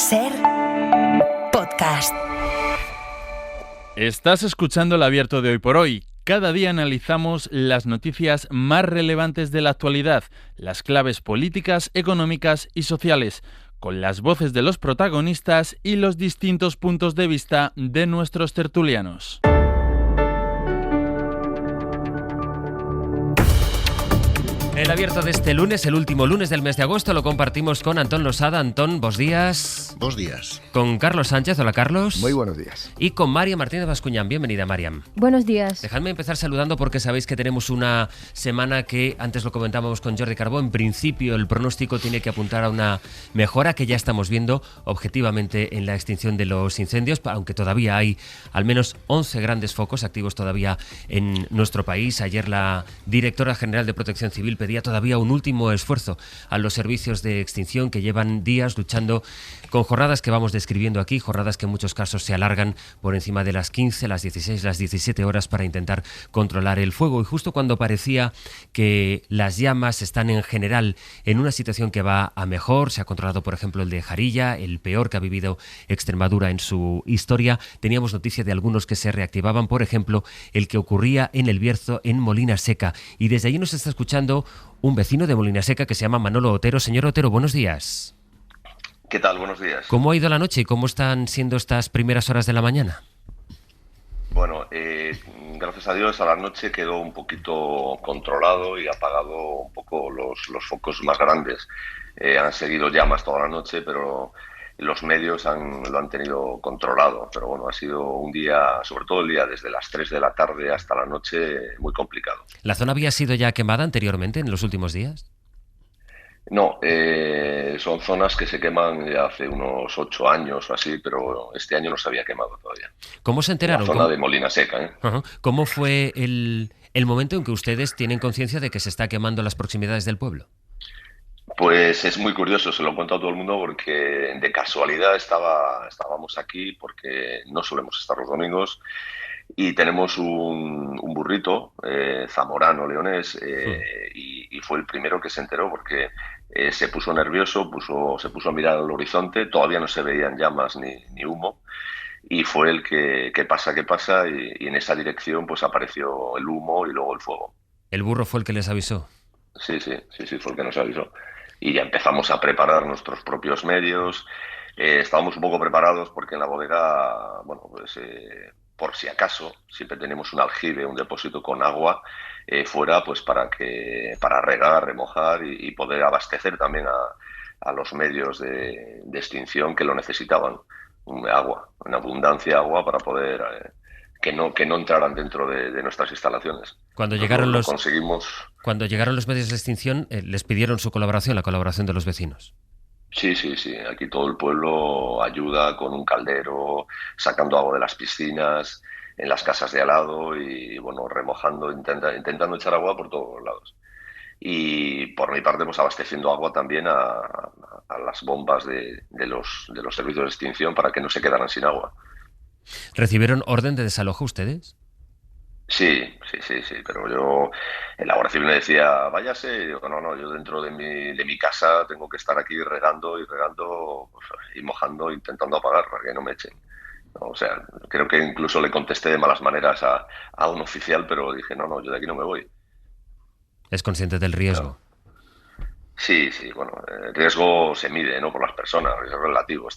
SER Podcast. Estás escuchando el Abierto de Hoy por Hoy. Cada día analizamos las noticias más relevantes de la actualidad, las claves políticas, económicas y sociales, con las voces de los protagonistas y los distintos puntos de vista de nuestros tertulianos. El Abierto de este lunes, el último lunes del mes de agosto, lo compartimos con Antón Losada. Antón, buenos días. Buenos días. Con Carlos Sánchez. Hola, Carlos. Muy buenos días. Y con Mariam Martínez Bascuñán. Bienvenida, Mariam. Buenos días. Dejadme empezar saludando porque sabéis que tenemos una semana que, antes lo comentábamos con Jordi Carbó, en principio el pronóstico tiene que apuntar a una mejora que ya estamos viendo objetivamente en la extinción de los incendios, aunque todavía hay al menos 11 grandes focos activos todavía en nuestro país. Ayer la directora general de Protección Civil pedía todavía un último esfuerzo a los servicios de extinción que llevan días luchando con jornadas que vamos describiendo aquí, jornadas que en muchos casos se alargan por encima de las 15, las 16, las 17 horas para intentar controlar el fuego. Y justo cuando parecía que las llamas están en general en una situación que va a mejor, se ha controlado por ejemplo el de Jarilla, el peor que ha vivido Extremadura en su historia, teníamos noticia de algunos que se reactivaban, por ejemplo el que ocurría en El Bierzo, en Molina Seca. Y desde allí nos está escuchando un vecino de Molina Seca que se llama Manolo Otero. Señor Otero, buenos días. ¿Qué tal? Buenos días. ¿Cómo ha ido la noche y cómo están siendo estas primeras horas de la mañana? Bueno, gracias a Dios a la noche quedó un poquito controlado y apagado un poco los focos más grandes. Han seguido llamas toda la noche, pero los medios lo han tenido controlado. Pero bueno, ha sido un día, sobre todo el día desde las 3 de la tarde hasta la noche, muy complicado. ¿La zona había sido ya quemada anteriormente en los últimos días? No, son zonas que se queman ya hace unos 8 años o así, pero este año no se había quemado todavía. ¿Cómo se enteraron? La zona de Molina Seca, ¿eh? Uh-huh. ¿Cómo fue el momento en que ustedes tienen conciencia de que se está quemando las proximidades del pueblo? Pues es muy curioso, se lo cuento a todo el mundo porque de casualidad estábamos aquí porque no solemos estar los domingos y tenemos un burrito zamorano leonés y fue el primero que se enteró porque se puso nervioso, se puso a mirar al horizonte, todavía no se veían llamas ni humo y fue el que ¿qué pasa? Y en esa dirección pues apareció el humo y luego el fuego. ¿El burro fue el que les avisó? Sí, fue el que nos avisó. Y ya empezamos a preparar nuestros propios medios. Estábamos un poco preparados porque en la bodega, bueno, pues por si acaso, siempre tenemos un aljibe, un depósito con agua fuera, pues para regar, remojar y poder abastecer también a los medios de extinción que lo necesitaban. Agua, en abundancia agua para poder que no entraran dentro de nuestras instalaciones. Cuando llegaron los medios de extinción, les pidieron su colaboración, la colaboración de los vecinos. Sí. Aquí todo el pueblo ayuda con un caldero, sacando agua de las piscinas, en las casas de al lado y, bueno, remojando, intentando echar agua por todos lados. Y por mi parte, pues abasteciendo agua también a las bombas de los servicios de extinción para que no se quedaran sin agua. ¿Recibieron orden de desalojo ustedes? Sí, pero la Guardia Civil me decía, váyase, y digo, no, yo dentro de mi casa tengo que estar aquí regando, pues, y mojando, intentando apagar para que no me echen. O sea, creo que incluso le contesté de malas maneras a un oficial, pero dije, no, yo de aquí no me voy. ¿Es consciente del riesgo? Claro. Sí, bueno, el riesgo se mide, ¿no? Por las personas, el riesgo relativo.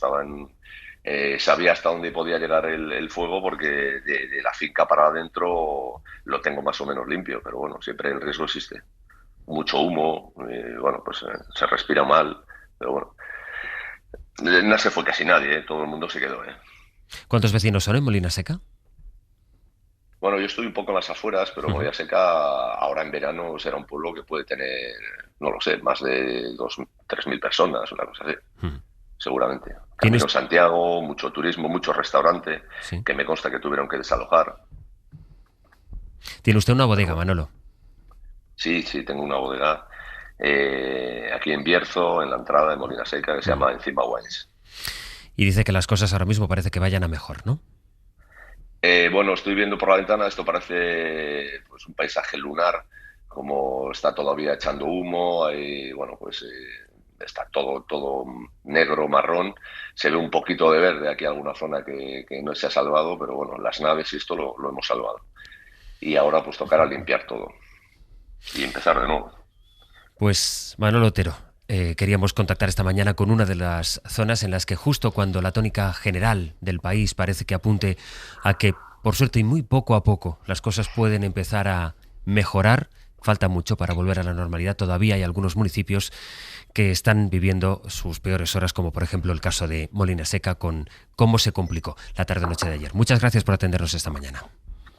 Sabía hasta dónde podía llegar el fuego porque de la finca para adentro lo tengo más o menos limpio, pero bueno, siempre el riesgo existe. Mucho humo, bueno, pues se respira mal, pero bueno. No se fue casi nadie, todo el mundo se quedó. ¿Cuántos vecinos son en Molina Seca? Bueno, yo estoy un poco en las afueras, pero Molina Seca ahora en verano será un pueblo que puede tener, no lo sé, más de 3.000 personas, una cosa así. Seguramente. Camino Santiago, mucho turismo, mucho restaurante, sí, que me consta que tuvieron que desalojar. ¿Tiene usted una bodega, Manolo? Sí, tengo una bodega aquí en Bierzo, en la entrada de Molina Seca, que se llama Encima Wines. Y dice que las cosas ahora mismo parece que vayan a mejor, ¿no? Bueno, estoy viendo por la ventana, esto parece pues un paisaje lunar, como está todavía echando humo, hay, bueno, pues está todo negro, marrón. Se ve un poquito de verde aquí, alguna zona que no se ha salvado, pero bueno, las naves y esto lo hemos salvado. Y ahora pues tocará limpiar todo y empezar de nuevo. Pues Manolo Otero, queríamos contactar esta mañana con una de las zonas en las que justo cuando la tónica general del país parece que apunte a que, por suerte y muy poco a poco, las cosas pueden empezar a mejorar, falta mucho para volver a la normalidad. Todavía hay algunos municipios que están viviendo sus peores horas, como por ejemplo el caso de Molina Seca, con cómo se complicó la tarde-noche de ayer. Muchas gracias por atendernos esta mañana.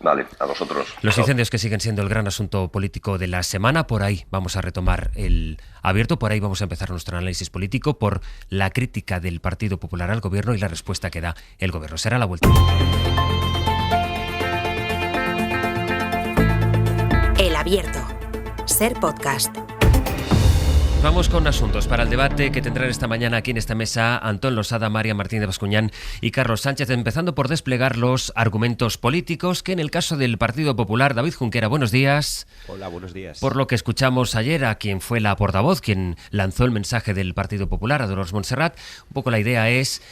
Vale, a vosotros. Los incendios que siguen siendo el gran asunto político de la semana, por ahí vamos a retomar el abierto, por ahí vamos a empezar nuestro análisis político por la crítica del Partido Popular al Gobierno y la respuesta que da el Gobierno. Será la vuelta. El Abierto. Ser podcast. Vamos con asuntos para el debate que tendrán esta mañana aquí en esta mesa Antón Losada, María Martín de Bascuñán y Carlos Sánchez, empezando por desplegar los argumentos políticos que en el caso del Partido Popular, David Junquera, buenos días. Hola, buenos días. Por lo que escuchamos ayer a quien fue la portavoz, quien lanzó el mensaje del Partido Popular, a Dolors Montserrat, un poco la idea es,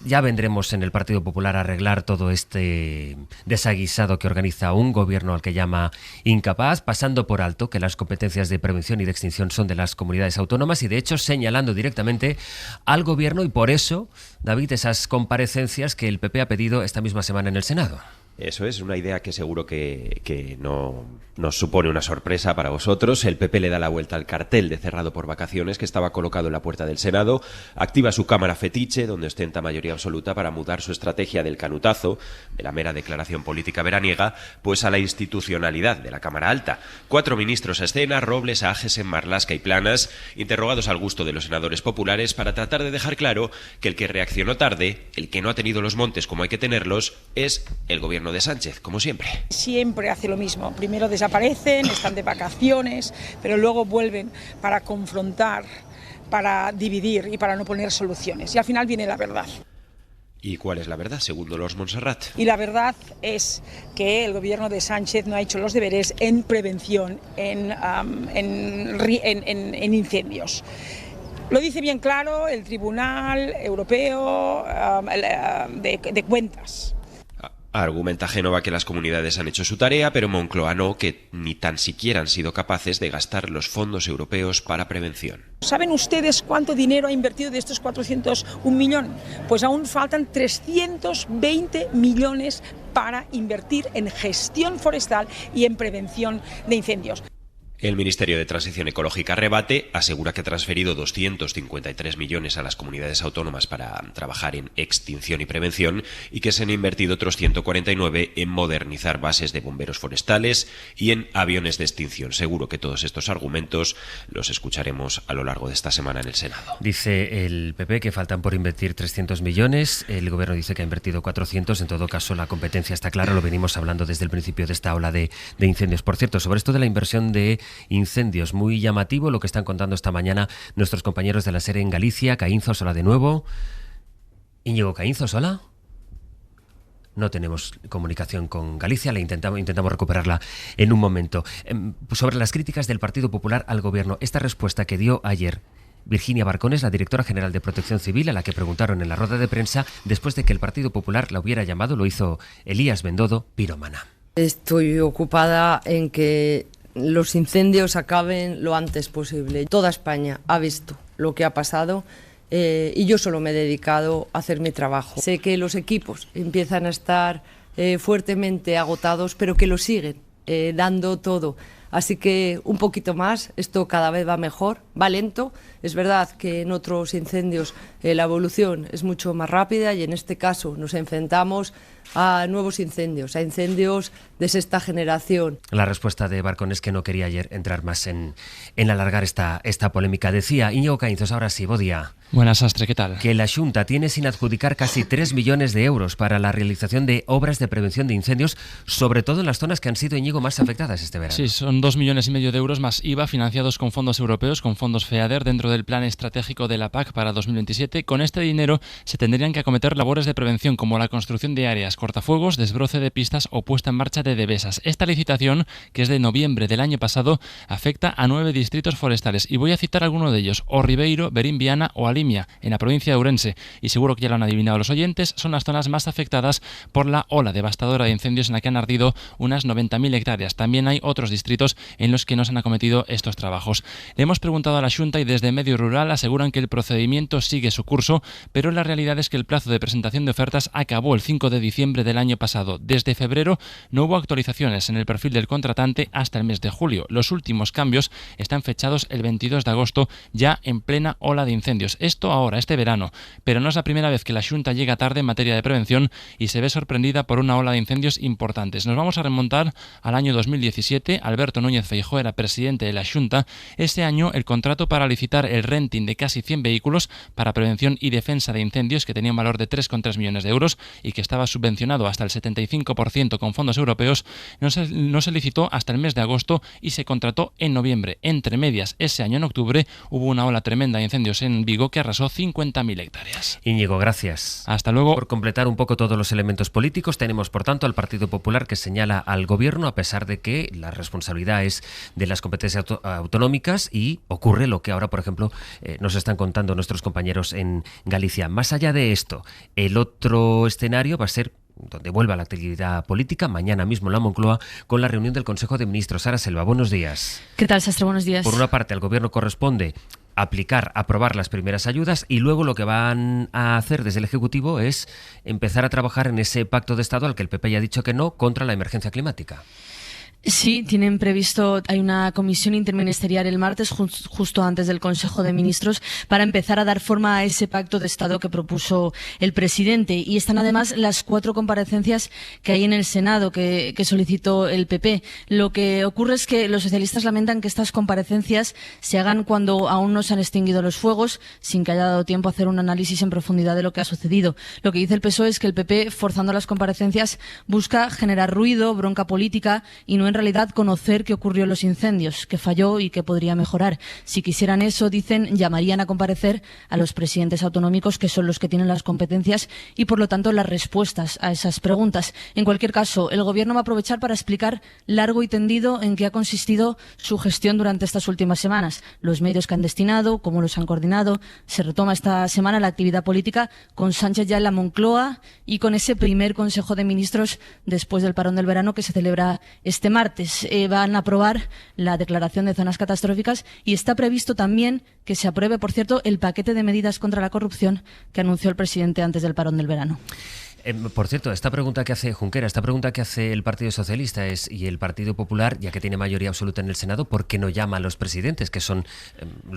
ya vendremos en el Partido Popular a arreglar todo este desaguisado que organiza un gobierno al que llama incapaz, pasando por alto que las competencias de prevención y de extinción son de las comunidades autónomas y de hecho señalando directamente al gobierno y por eso, David, esas comparecencias que el PP ha pedido esta misma semana en el Senado. Eso es una idea que seguro que no nos supone una sorpresa para vosotros. El PP le da la vuelta al cartel de cerrado por vacaciones que estaba colocado en la puerta del Senado, activa su cámara fetiche, donde ostenta mayoría absoluta para mudar su estrategia del canutazo, de la mera declaración política veraniega, pues a la institucionalidad de la Cámara Alta. 4 ministros a escena, Robles, Agesen, Marlaska y Planas, interrogados al gusto de los senadores populares para tratar de dejar claro que el que reaccionó tarde, el que no ha tenido los montes como hay que tenerlos, es el gobierno de Sánchez, como siempre. Siempre hace lo mismo. Primero desaparecen, están de vacaciones, pero luego vuelven para confrontar, para dividir y para no poner soluciones. Y al final viene la verdad. ¿Y cuál es la verdad, según Dolors Montserrat? Y la verdad es que el gobierno de Sánchez no ha hecho los deberes en prevención, en incendios. Lo dice bien claro el Tribunal Europeo de Cuentas. Argumenta Génova que las comunidades han hecho su tarea, pero Moncloa no, que ni tan siquiera han sido capaces de gastar los fondos europeos para prevención. ¿Saben ustedes cuánto dinero ha invertido de estos 401 millones? Pues aún faltan 320 millones para invertir en gestión forestal y en prevención de incendios. El Ministerio de Transición Ecológica rebate, asegura que ha transferido 253 millones a las comunidades autónomas para trabajar en extinción y prevención y que se han invertido otros 149 en modernizar bases de bomberos forestales y en aviones de extinción. Seguro que todos estos argumentos los escucharemos a lo largo de esta semana en el Senado. Dice el PP que faltan por invertir 300 millones, el gobierno dice que ha invertido 400, en todo caso la competencia está clara, lo venimos hablando desde el principio de esta ola de incendios. Por cierto, sobre esto de la inversión de incendios, muy llamativo lo que están contando esta mañana nuestros compañeros de la SER en Galicia. Caínzos, hola de nuevo. Íñigo Caínzos, hola. No tenemos comunicación con Galicia, intentamos recuperarla en un momento. Sobre las críticas del Partido Popular al Gobierno, esta respuesta que dio ayer Virginia Barcones, la directora general de Protección Civil, a la que preguntaron en la rueda de prensa después de que el Partido Popular la hubiera llamado, lo hizo Elías Bendodo, pirómana. Estoy ocupada en que los incendios acaben lo antes posible. Toda España ha visto lo que ha pasado y yo solo me he dedicado a hacer mi trabajo. Sé que los equipos empiezan a estar fuertemente agotados, pero que lo siguen dando todo. Así que un poquito más, esto cada vez va mejor, va lento. Es verdad que en otros incendios la evolución es mucho más rápida y en este caso nos enfrentamos a nuevos incendios, a incendios de sexta generación. La respuesta de Barcones, que no quería ayer entrar más en alargar esta polémica. Decía Íñigo Caínzos, ahora sí, bo día. Buenas, Astre, ¿qué tal? Que la Xunta tiene sin adjudicar casi 3 millones de euros para la realización de obras de prevención de incendios, sobre todo en las zonas que han sido, Íñigo, más afectadas este verano. Sí, son 2,5 millones de euros más IVA financiados con fondos europeos, con fondos fondos FEADER dentro del plan estratégico de la PAC para 2027. Con este dinero se tendrían que acometer labores de prevención como la construcción de áreas, cortafuegos, desbroce de pistas o puesta en marcha de devesas. Esta licitación, que es de noviembre del año pasado, afecta a 9 distritos forestales y voy a citar alguno de ellos: O Ribeiro, Berín Viana o Alimia, en la provincia de Ourense. Y seguro que ya lo han adivinado los oyentes, son las zonas más afectadas por la ola devastadora de incendios en la que han ardido unas 90.000 hectáreas. También hay otros distritos en los que no se han acometido estos trabajos. Le hemos preguntado a la Xunta y desde Medio Rural aseguran que el procedimiento sigue su curso, pero la realidad es que el plazo de presentación de ofertas acabó el 5 de diciembre del año pasado. Desde febrero no hubo actualizaciones en el perfil del contratante hasta el mes de julio. Los últimos cambios están fechados el 22 de agosto, ya en plena ola de incendios. Esto ahora, este verano. Pero no es la primera vez que la Xunta llega tarde en materia de prevención y se ve sorprendida por una ola de incendios importantes. Nos vamos a remontar al año 2017. Alberto Núñez Feijóo era presidente de la Xunta. Ese año el contrato para licitar el renting de casi 100 vehículos para prevención y defensa de incendios, que tenía un valor de 3,3 millones de euros y que estaba subvencionado hasta el 75% con fondos europeos, no se licitó hasta el mes de agosto y se contrató en noviembre. Entre medias, ese año en octubre hubo una ola tremenda de incendios en Vigo que arrasó 50.000 hectáreas. Íñigo, gracias. Hasta luego. Por completar un poco todos los elementos políticos, tenemos por tanto al Partido Popular, que señala al Gobierno, a pesar de que la responsabilidad es de las competencias autonómicas, y ocurre lo que ahora, por ejemplo, nos están contando nuestros compañeros en Galicia. Más allá de esto, el otro escenario va a ser donde vuelva la actividad política, mañana mismo en la Moncloa, con la reunión del Consejo de Ministros. Sara Selva, buenos días. ¿Qué tal, Sastre? Buenos días. Por una parte, al Gobierno corresponde aprobar las primeras ayudas, y luego lo que van a hacer desde el Ejecutivo es empezar a trabajar en ese pacto de Estado al que el PP ya ha dicho que no, contra la emergencia climática. Sí, tienen previsto, hay una comisión interministerial el martes, justo antes del Consejo de Ministros, para empezar a dar forma a ese pacto de Estado que propuso el presidente. Y están además las 4 comparecencias que hay en el Senado que solicitó el PP. Lo que ocurre es que los socialistas lamentan que estas comparecencias se hagan cuando aún no se han extinguido los fuegos, sin que haya dado tiempo a hacer un análisis en profundidad de lo que ha sucedido. Lo que dice el PSOE es que el PP, forzando las comparecencias, busca generar ruido, bronca política y no en realidad conocer qué ocurrió en los incendios, qué falló y qué podría mejorar. Si quisieran eso, dicen, llamarían a comparecer a los presidentes autonómicos, que son los que tienen las competencias y, por lo tanto, las respuestas a esas preguntas. En cualquier caso, el Gobierno va a aprovechar para explicar largo y tendido en qué ha consistido su gestión durante estas últimas semanas, los medios que han destinado, cómo los han coordinado. Se retoma esta semana la actividad política con Sánchez ya en la Moncloa y con ese primer Consejo de Ministros después del parón del verano que se celebra este martes. Van a aprobar la declaración de zonas catastróficas y está previsto también que se apruebe, por cierto, el paquete de medidas contra la corrupción que anunció el presidente antes del parón del verano. Por cierto, esta pregunta que hace Junquera, esta pregunta que hace el Partido Socialista y el Partido Popular, ya que tiene mayoría absoluta en el Senado, ¿por qué no llama a los presidentes, que son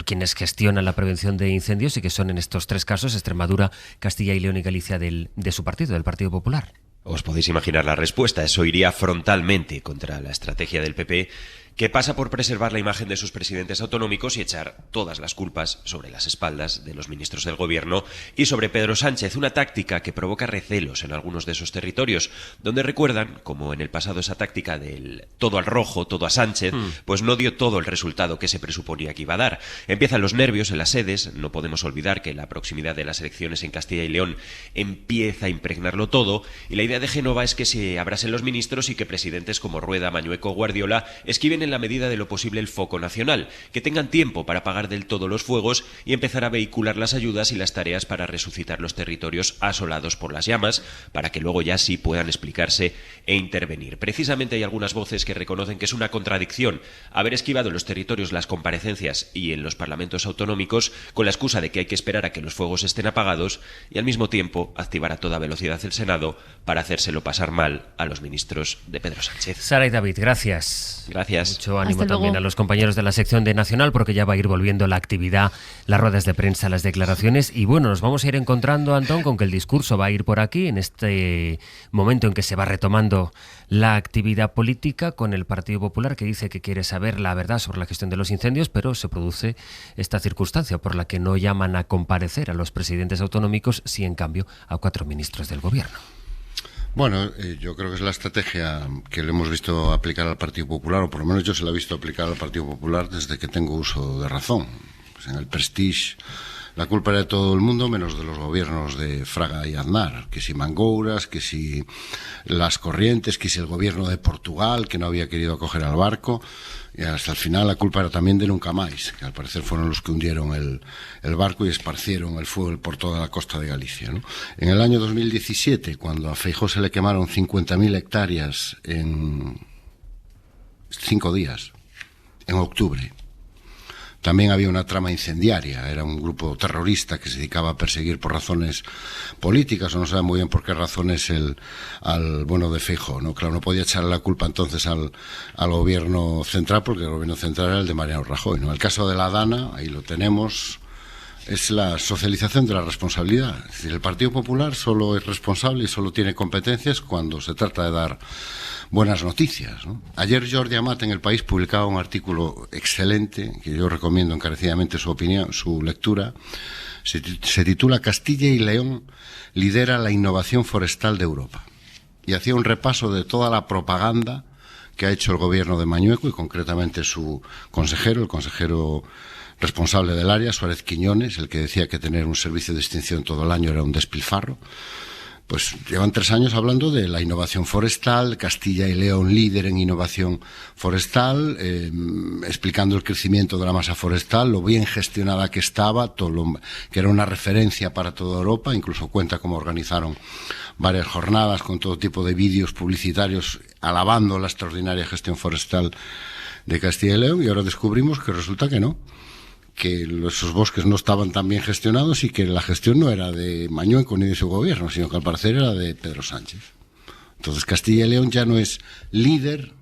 quienes gestionan la prevención de incendios y que son en estos 3 casos, Extremadura, Castilla y León y Galicia, de su partido, del Partido Popular? Os podéis imaginar la respuesta. Eso iría frontalmente contra la estrategia del PP, que pasa por preservar la imagen de sus presidentes autonómicos y echar todas las culpas sobre las espaldas de los ministros del Gobierno y sobre Pedro Sánchez, una táctica que provoca recelos en algunos de esos territorios, donde recuerdan, como en el pasado esa táctica del todo al rojo, todo a Sánchez, pues no dio todo el resultado que se presuponía que iba a dar. Empiezan los nervios en las sedes, no podemos olvidar que la proximidad de las elecciones en Castilla y León empieza a impregnarlo todo, y la idea de Génova es que se abrasen los ministros y que presidentes como Rueda, Mañueco o Guardiola esquiven en la medida de lo posible el foco nacional, que tengan tiempo para apagar del todo los fuegos y empezar a vehicular las ayudas y las tareas para resucitar los territorios asolados por las llamas, para que luego ya sí puedan explicarse e intervenir. Precisamente hay algunas voces que reconocen que es una contradicción haber esquivado en los territorios las comparecencias y en los parlamentos autonómicos con la excusa de que hay que esperar a que los fuegos estén apagados y al mismo tiempo activar a toda velocidad el Senado para hacérselo pasar mal a los ministros de Pedro Sánchez. Sara y David, gracias. Gracias. Mucho ánimo también a los compañeros de la sección de Nacional, porque ya va a ir volviendo la actividad, las ruedas de prensa, las declaraciones, y bueno, nos vamos a ir encontrando, Antón, con que el discurso va a ir por aquí en este momento en que se va retomando la actividad política, con el Partido Popular, que dice que quiere saber la verdad sobre la gestión de los incendios, pero se produce esta circunstancia por la que no llaman a comparecer a los presidentes autonómicos, sí en cambio a 4 ministros del Gobierno. Bueno, yo creo que es la estrategia que le hemos visto aplicar al Partido Popular, o por lo menos yo se la he visto aplicar al Partido Popular desde que tengo uso de razón. Pues en el Prestige la culpa era de todo el mundo menos de los gobiernos de Fraga y Aznar, que si Mangouras, que si Las Corrientes, que si el gobierno de Portugal, que no había querido acoger al barco, y hasta el final la culpa era también de Nunca Máis, que al parecer fueron los que hundieron el barco y esparcieron el fuego por toda la costa de Galicia, ¿no? En el año 2017, cuando a Feijóo se le quemaron 50.000 hectáreas en 5 días, en octubre, también había una trama incendiaria. Era un grupo terrorista que se dedicaba a perseguir por razones políticas, o no sabe muy bien por qué razones al bueno de Feijóo, ¿no? Claro, no podía echarle la culpa entonces al gobierno central, porque el gobierno central era el de Mariano Rajoy, ¿no? El caso de la Dana, ahí lo tenemos, es la socialización de la responsabilidad. Es decir, el Partido Popular solo es responsable y solo tiene competencias cuando se trata de dar buenas noticias, ¿no? Ayer Jordi Amat en El País publicaba un artículo excelente, que yo recomiendo encarecidamente su lectura. Se titula Castilla y León lidera la innovación forestal de Europa. Y hacía un repaso de toda la propaganda que ha hecho el gobierno de Mañueco y concretamente su consejero, el consejero responsable del área, Suárez Quiñones, el que decía que tener un servicio de extinción todo el año era un despilfarro. Pues llevan 3 años hablando de la innovación forestal, Castilla y León líder en innovación forestal, explicando el crecimiento de la masa forestal, lo bien gestionada que estaba, que era una referencia para toda Europa. Incluso cuenta cómo organizaron varias jornadas con todo tipo de vídeos publicitarios alabando la extraordinaria gestión forestal de Castilla y León, y ahora descubrimos que resulta que no, que esos bosques no estaban tan bien gestionados y que la gestión no era de Mañueco ni de su gobierno, sino que al parecer era de Pedro Sánchez. Entonces Castilla y León ya no es líder,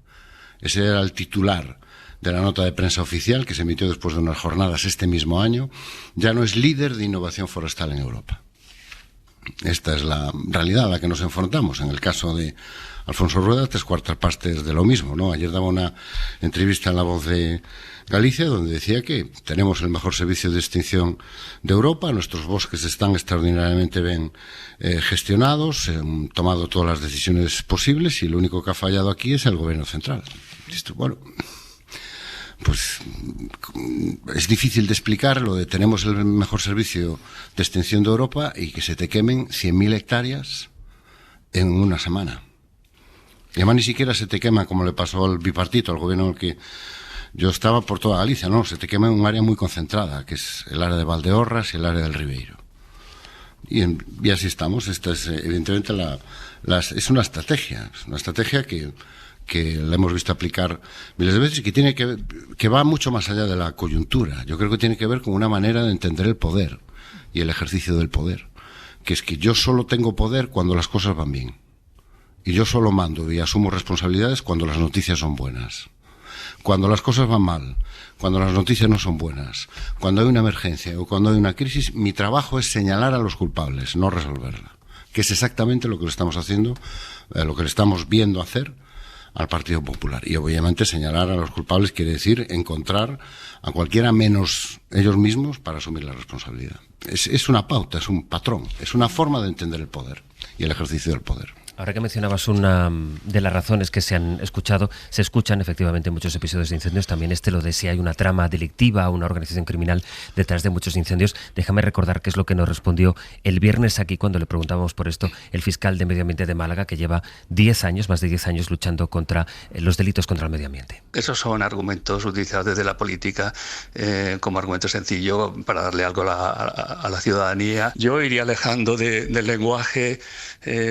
ese era el titular de la nota de prensa oficial que se emitió después de unas jornadas este mismo año, ya no es líder de innovación forestal en Europa. Esta es la realidad a la que nos enfrentamos. En el caso de Alfonso Rueda, 3/4 partes de lo mismo, ¿no? Ayer daba una entrevista en La Voz de Galicia donde decía que tenemos el mejor servicio de extinción de Europa, nuestros bosques están extraordinariamente bien gestionados, han tomado todas las decisiones posibles y lo único que ha fallado aquí es el gobierno central. Esto, bueno, pues es difícil de explicar lo de tenemos el mejor servicio de extinción de Europa y que se te quemen 100.000 hectáreas en una semana. Y además ni siquiera se te quema como le pasó al bipartito, al gobierno en el que yo estaba, por toda Galicia, no, se te quema en un área muy concentrada, que es el área de Valdeorras y el área del Ribeiro. Y así estamos. Esta es evidentemente es una estrategia que la hemos visto aplicar miles de veces y que va mucho más allá de la coyuntura. Yo creo que tiene que ver con una manera de entender el poder y el ejercicio del poder, que es que yo solo tengo poder cuando las cosas van bien y yo solo mando y asumo responsabilidades cuando las noticias son buenas. Cuando las cosas van mal, cuando las noticias no son buenas, cuando hay una emergencia o cuando hay una crisis, mi trabajo es señalar a los culpables, no resolverla, que es exactamente lo que le estamos haciendo, lo que le estamos viendo hacer al Partido Popular. Y obviamente señalar a los culpables quiere decir encontrar a cualquiera menos ellos mismos para asumir la responsabilidad. Es una pauta, es un patrón, es una forma de entender el poder y el ejercicio del poder. Ahora que mencionabas una de las razones que se escuchan efectivamente en muchos episodios de incendios, también lo de si hay una trama delictiva, una organización criminal detrás de muchos incendios. Déjame recordar qué es lo que nos respondió el viernes aquí cuando le preguntábamos por esto el fiscal de Medio Ambiente de Málaga, que lleva más de 10 años luchando contra los delitos contra el medio ambiente. Esos son argumentos utilizados desde la política como argumento sencillo para darle algo a la ciudadanía. Yo iría alejando del lenguaje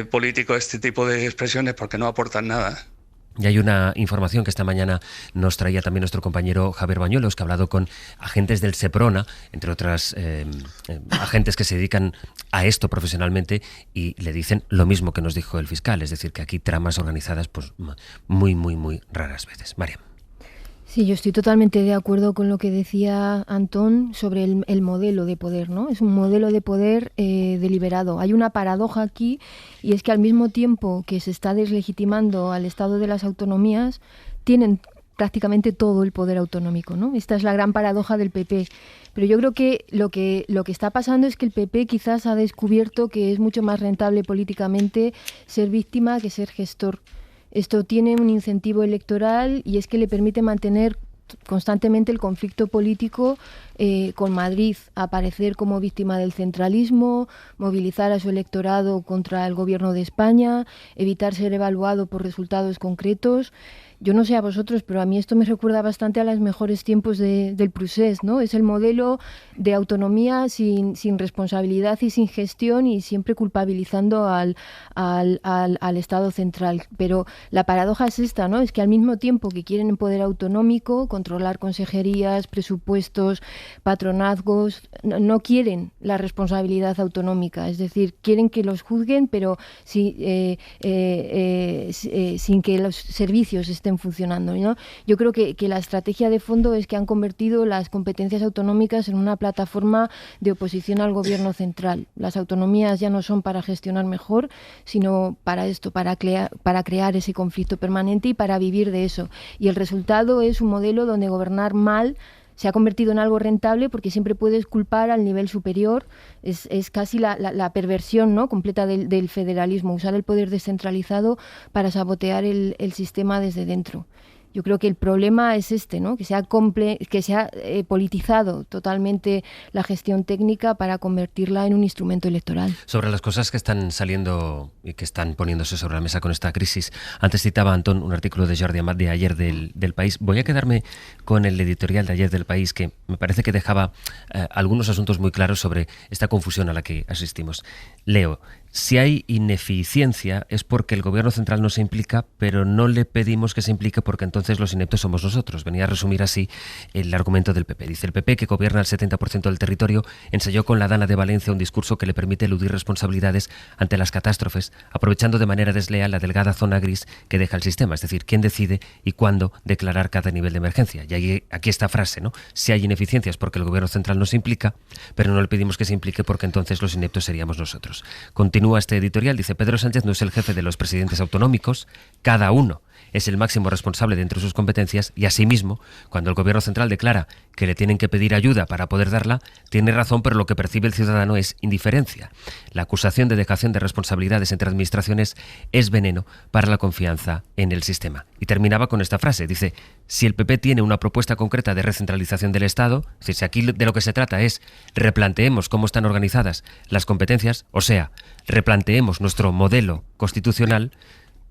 político este tipo de expresiones porque no aportan nada. Y hay una información que esta mañana nos traía también nuestro compañero Javier Bañuelos, que ha hablado con agentes del Seprona, entre otras agentes que se dedican a esto profesionalmente, y le dicen lo mismo que nos dijo el fiscal, es decir, que aquí tramas organizadas pues muy, muy, muy raras veces. Mariam. Sí, yo estoy totalmente de acuerdo con lo que decía Antón sobre el modelo de poder, ¿no? Es un modelo de poder deliberado. Hay una paradoja aquí, y es que al mismo tiempo que se está deslegitimando al Estado de las autonomías, tienen prácticamente todo el poder autonómico, ¿no? Esta es la gran paradoja del PP. Pero yo creo que lo que está pasando es que el PP quizás ha descubierto que es mucho más rentable políticamente ser víctima que ser gestor. Esto tiene un incentivo electoral y es que le permite mantener constantemente el conflicto político con Madrid, aparecer como víctima del centralismo, movilizar a su electorado contra el gobierno de España, evitar ser evaluado por resultados concretos. Yo no sé a vosotros, pero a mí esto me recuerda bastante a los mejores tiempos del Procés, ¿no? Es el modelo de autonomía sin responsabilidad y sin gestión y siempre culpabilizando al Estado central. Pero la paradoja es esta, ¿no? Es que al mismo tiempo que quieren poder autonómico, controlar consejerías, presupuestos, patronazgos, no quieren la responsabilidad autonómica. Es decir, quieren que los juzguen, pero sin que los servicios estén funcionando, ¿no? Yo creo que la estrategia de fondo es que han convertido las competencias autonómicas en una plataforma de oposición al gobierno central. Las autonomías ya no son para gestionar mejor, sino para esto, para crear ese conflicto permanente y para vivir de eso. Y el resultado es un modelo donde gobernar mal se ha convertido en algo rentable porque siempre puedes culpar al nivel superior. Es casi la perversión, ¿no?, completa del federalismo, usar el poder descentralizado para sabotear el sistema desde dentro. Yo creo que el problema es este, ¿no?, que se ha politizado totalmente la gestión técnica para convertirla en un instrumento electoral. Sobre las cosas que están saliendo y que están poniéndose sobre la mesa con esta crisis, antes citaba Antón un artículo de Jordi Amat de ayer del País. Voy a quedarme con el editorial de ayer del País, que me parece que dejaba algunos asuntos muy claros sobre esta confusión a la que asistimos. Leo: si hay ineficiencia es porque el gobierno central no se implica, pero no le pedimos que se implique porque entonces los ineptos somos nosotros. Venía a resumir así el argumento del PP. Dice: el PP, que gobierna el 70% del territorio, ensayó con la Dana de Valencia un discurso que le permite eludir responsabilidades ante las catástrofes, aprovechando de manera desleal la delgada zona gris que deja el sistema, es decir, quién decide y cuándo declarar cada nivel de emergencia. Y aquí esta frase, ¿no? Si hay ineficiencias porque el gobierno central no se implica, pero no le pedimos que se implique porque entonces los ineptos seríamos nosotros. Continúa este editorial, dice: Pedro Sánchez no es el jefe de los presidentes autonómicos, cada uno es el máximo responsable dentro de sus competencias y, asimismo, cuando el gobierno central declara que le tienen que pedir ayuda para poder darla, tiene razón, pero lo que percibe el ciudadano es indiferencia. La acusación de dejación de responsabilidades entre administraciones es veneno para la confianza en el sistema. Y terminaba con esta frase, dice: si el PP tiene una propuesta concreta de recentralización del Estado, es decir, si aquí de lo que se trata es replanteemos cómo están organizadas las competencias, o sea, replanteemos nuestro modelo constitucional,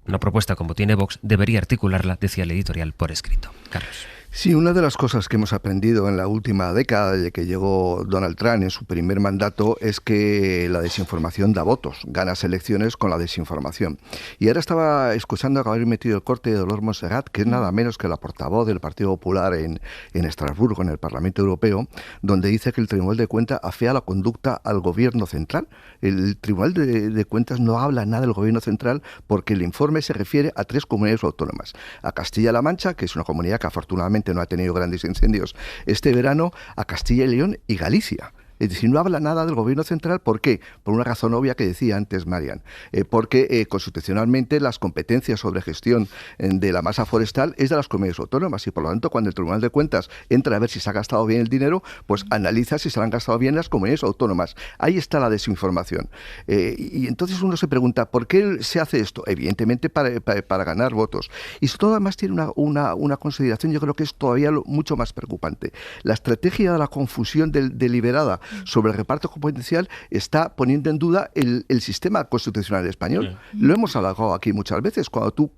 una propuesta como tiene Vox debería articularla, decía el editorial, por escrito. Carlos. Sí, una de las cosas que hemos aprendido en la última década desde que llegó Donald Trump en su primer mandato es que la desinformación da votos, ganas elecciones con la desinformación. Y ahora estaba escuchando que haber metido el corte de Dolors Montserrat, que es nada menos que la portavoz del Partido Popular en Estrasburgo, en el Parlamento Europeo, donde dice que el Tribunal de Cuentas afea la conducta al gobierno central. El Tribunal de Cuentas no habla nada del gobierno central porque el informe se refiere a 3 comunidades autónomas: a Castilla-La Mancha, que es una comunidad que afortunadamente no ha tenido grandes incendios este verano, a Castilla y León y Galicia. Es decir, no habla nada del gobierno central. ¿Por qué? Por una razón obvia que decía antes Marian. Porque constitucionalmente las competencias sobre gestión de la masa forestal es de las comunidades autónomas y por lo tanto cuando el Tribunal de Cuentas entra a ver si se ha gastado bien el dinero, pues analiza si se lo han gastado bien las comunidades autónomas. Ahí está la desinformación. Y entonces uno se pregunta, ¿por qué se hace esto? Evidentemente para ganar votos. Y sobre todo además tiene una consideración, yo creo que es todavía mucho más preocupante. La estrategia de la confusión deliberada sobre el reparto competencial está poniendo en duda el sistema constitucional español. Lo hemos hablado aquí muchas veces. Cuando tú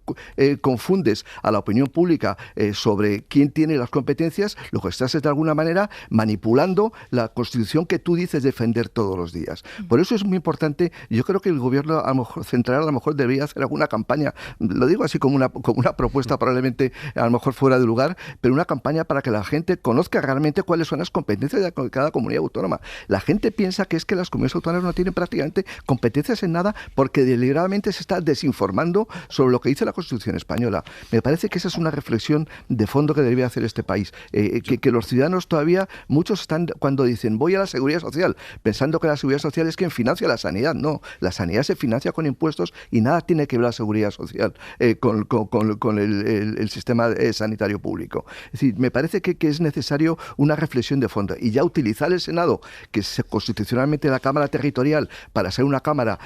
confundes a la opinión pública sobre quién tiene las competencias, lo que estás es de alguna manera manipulando la Constitución que tú dices defender todos los días. Por eso es muy importante. Yo creo que el gobierno central a lo mejor debería hacer alguna campaña, lo digo así como una propuesta probablemente a lo mejor fuera de lugar, pero una campaña para que la gente conozca realmente cuáles son las competencias de cada comunidad autónoma. La gente piensa que es que las comunidades autónomas no tienen prácticamente competencias en nada porque deliberadamente se está desinformando sobre lo que dice la Constitución española. Me parece que esa es una reflexión de fondo que debería hacer este país. Que los ciudadanos todavía, muchos están cuando dicen voy a la seguridad social, pensando que la seguridad social es quien financia la sanidad. No, la sanidad se financia con impuestos y nada tiene que ver la seguridad social con el sistema sanitario público. Es decir, me parece que es necesario una reflexión de fondo y ya utilizar el Senado que constitucionalmente la Cámara Territorial, para ser una Cámara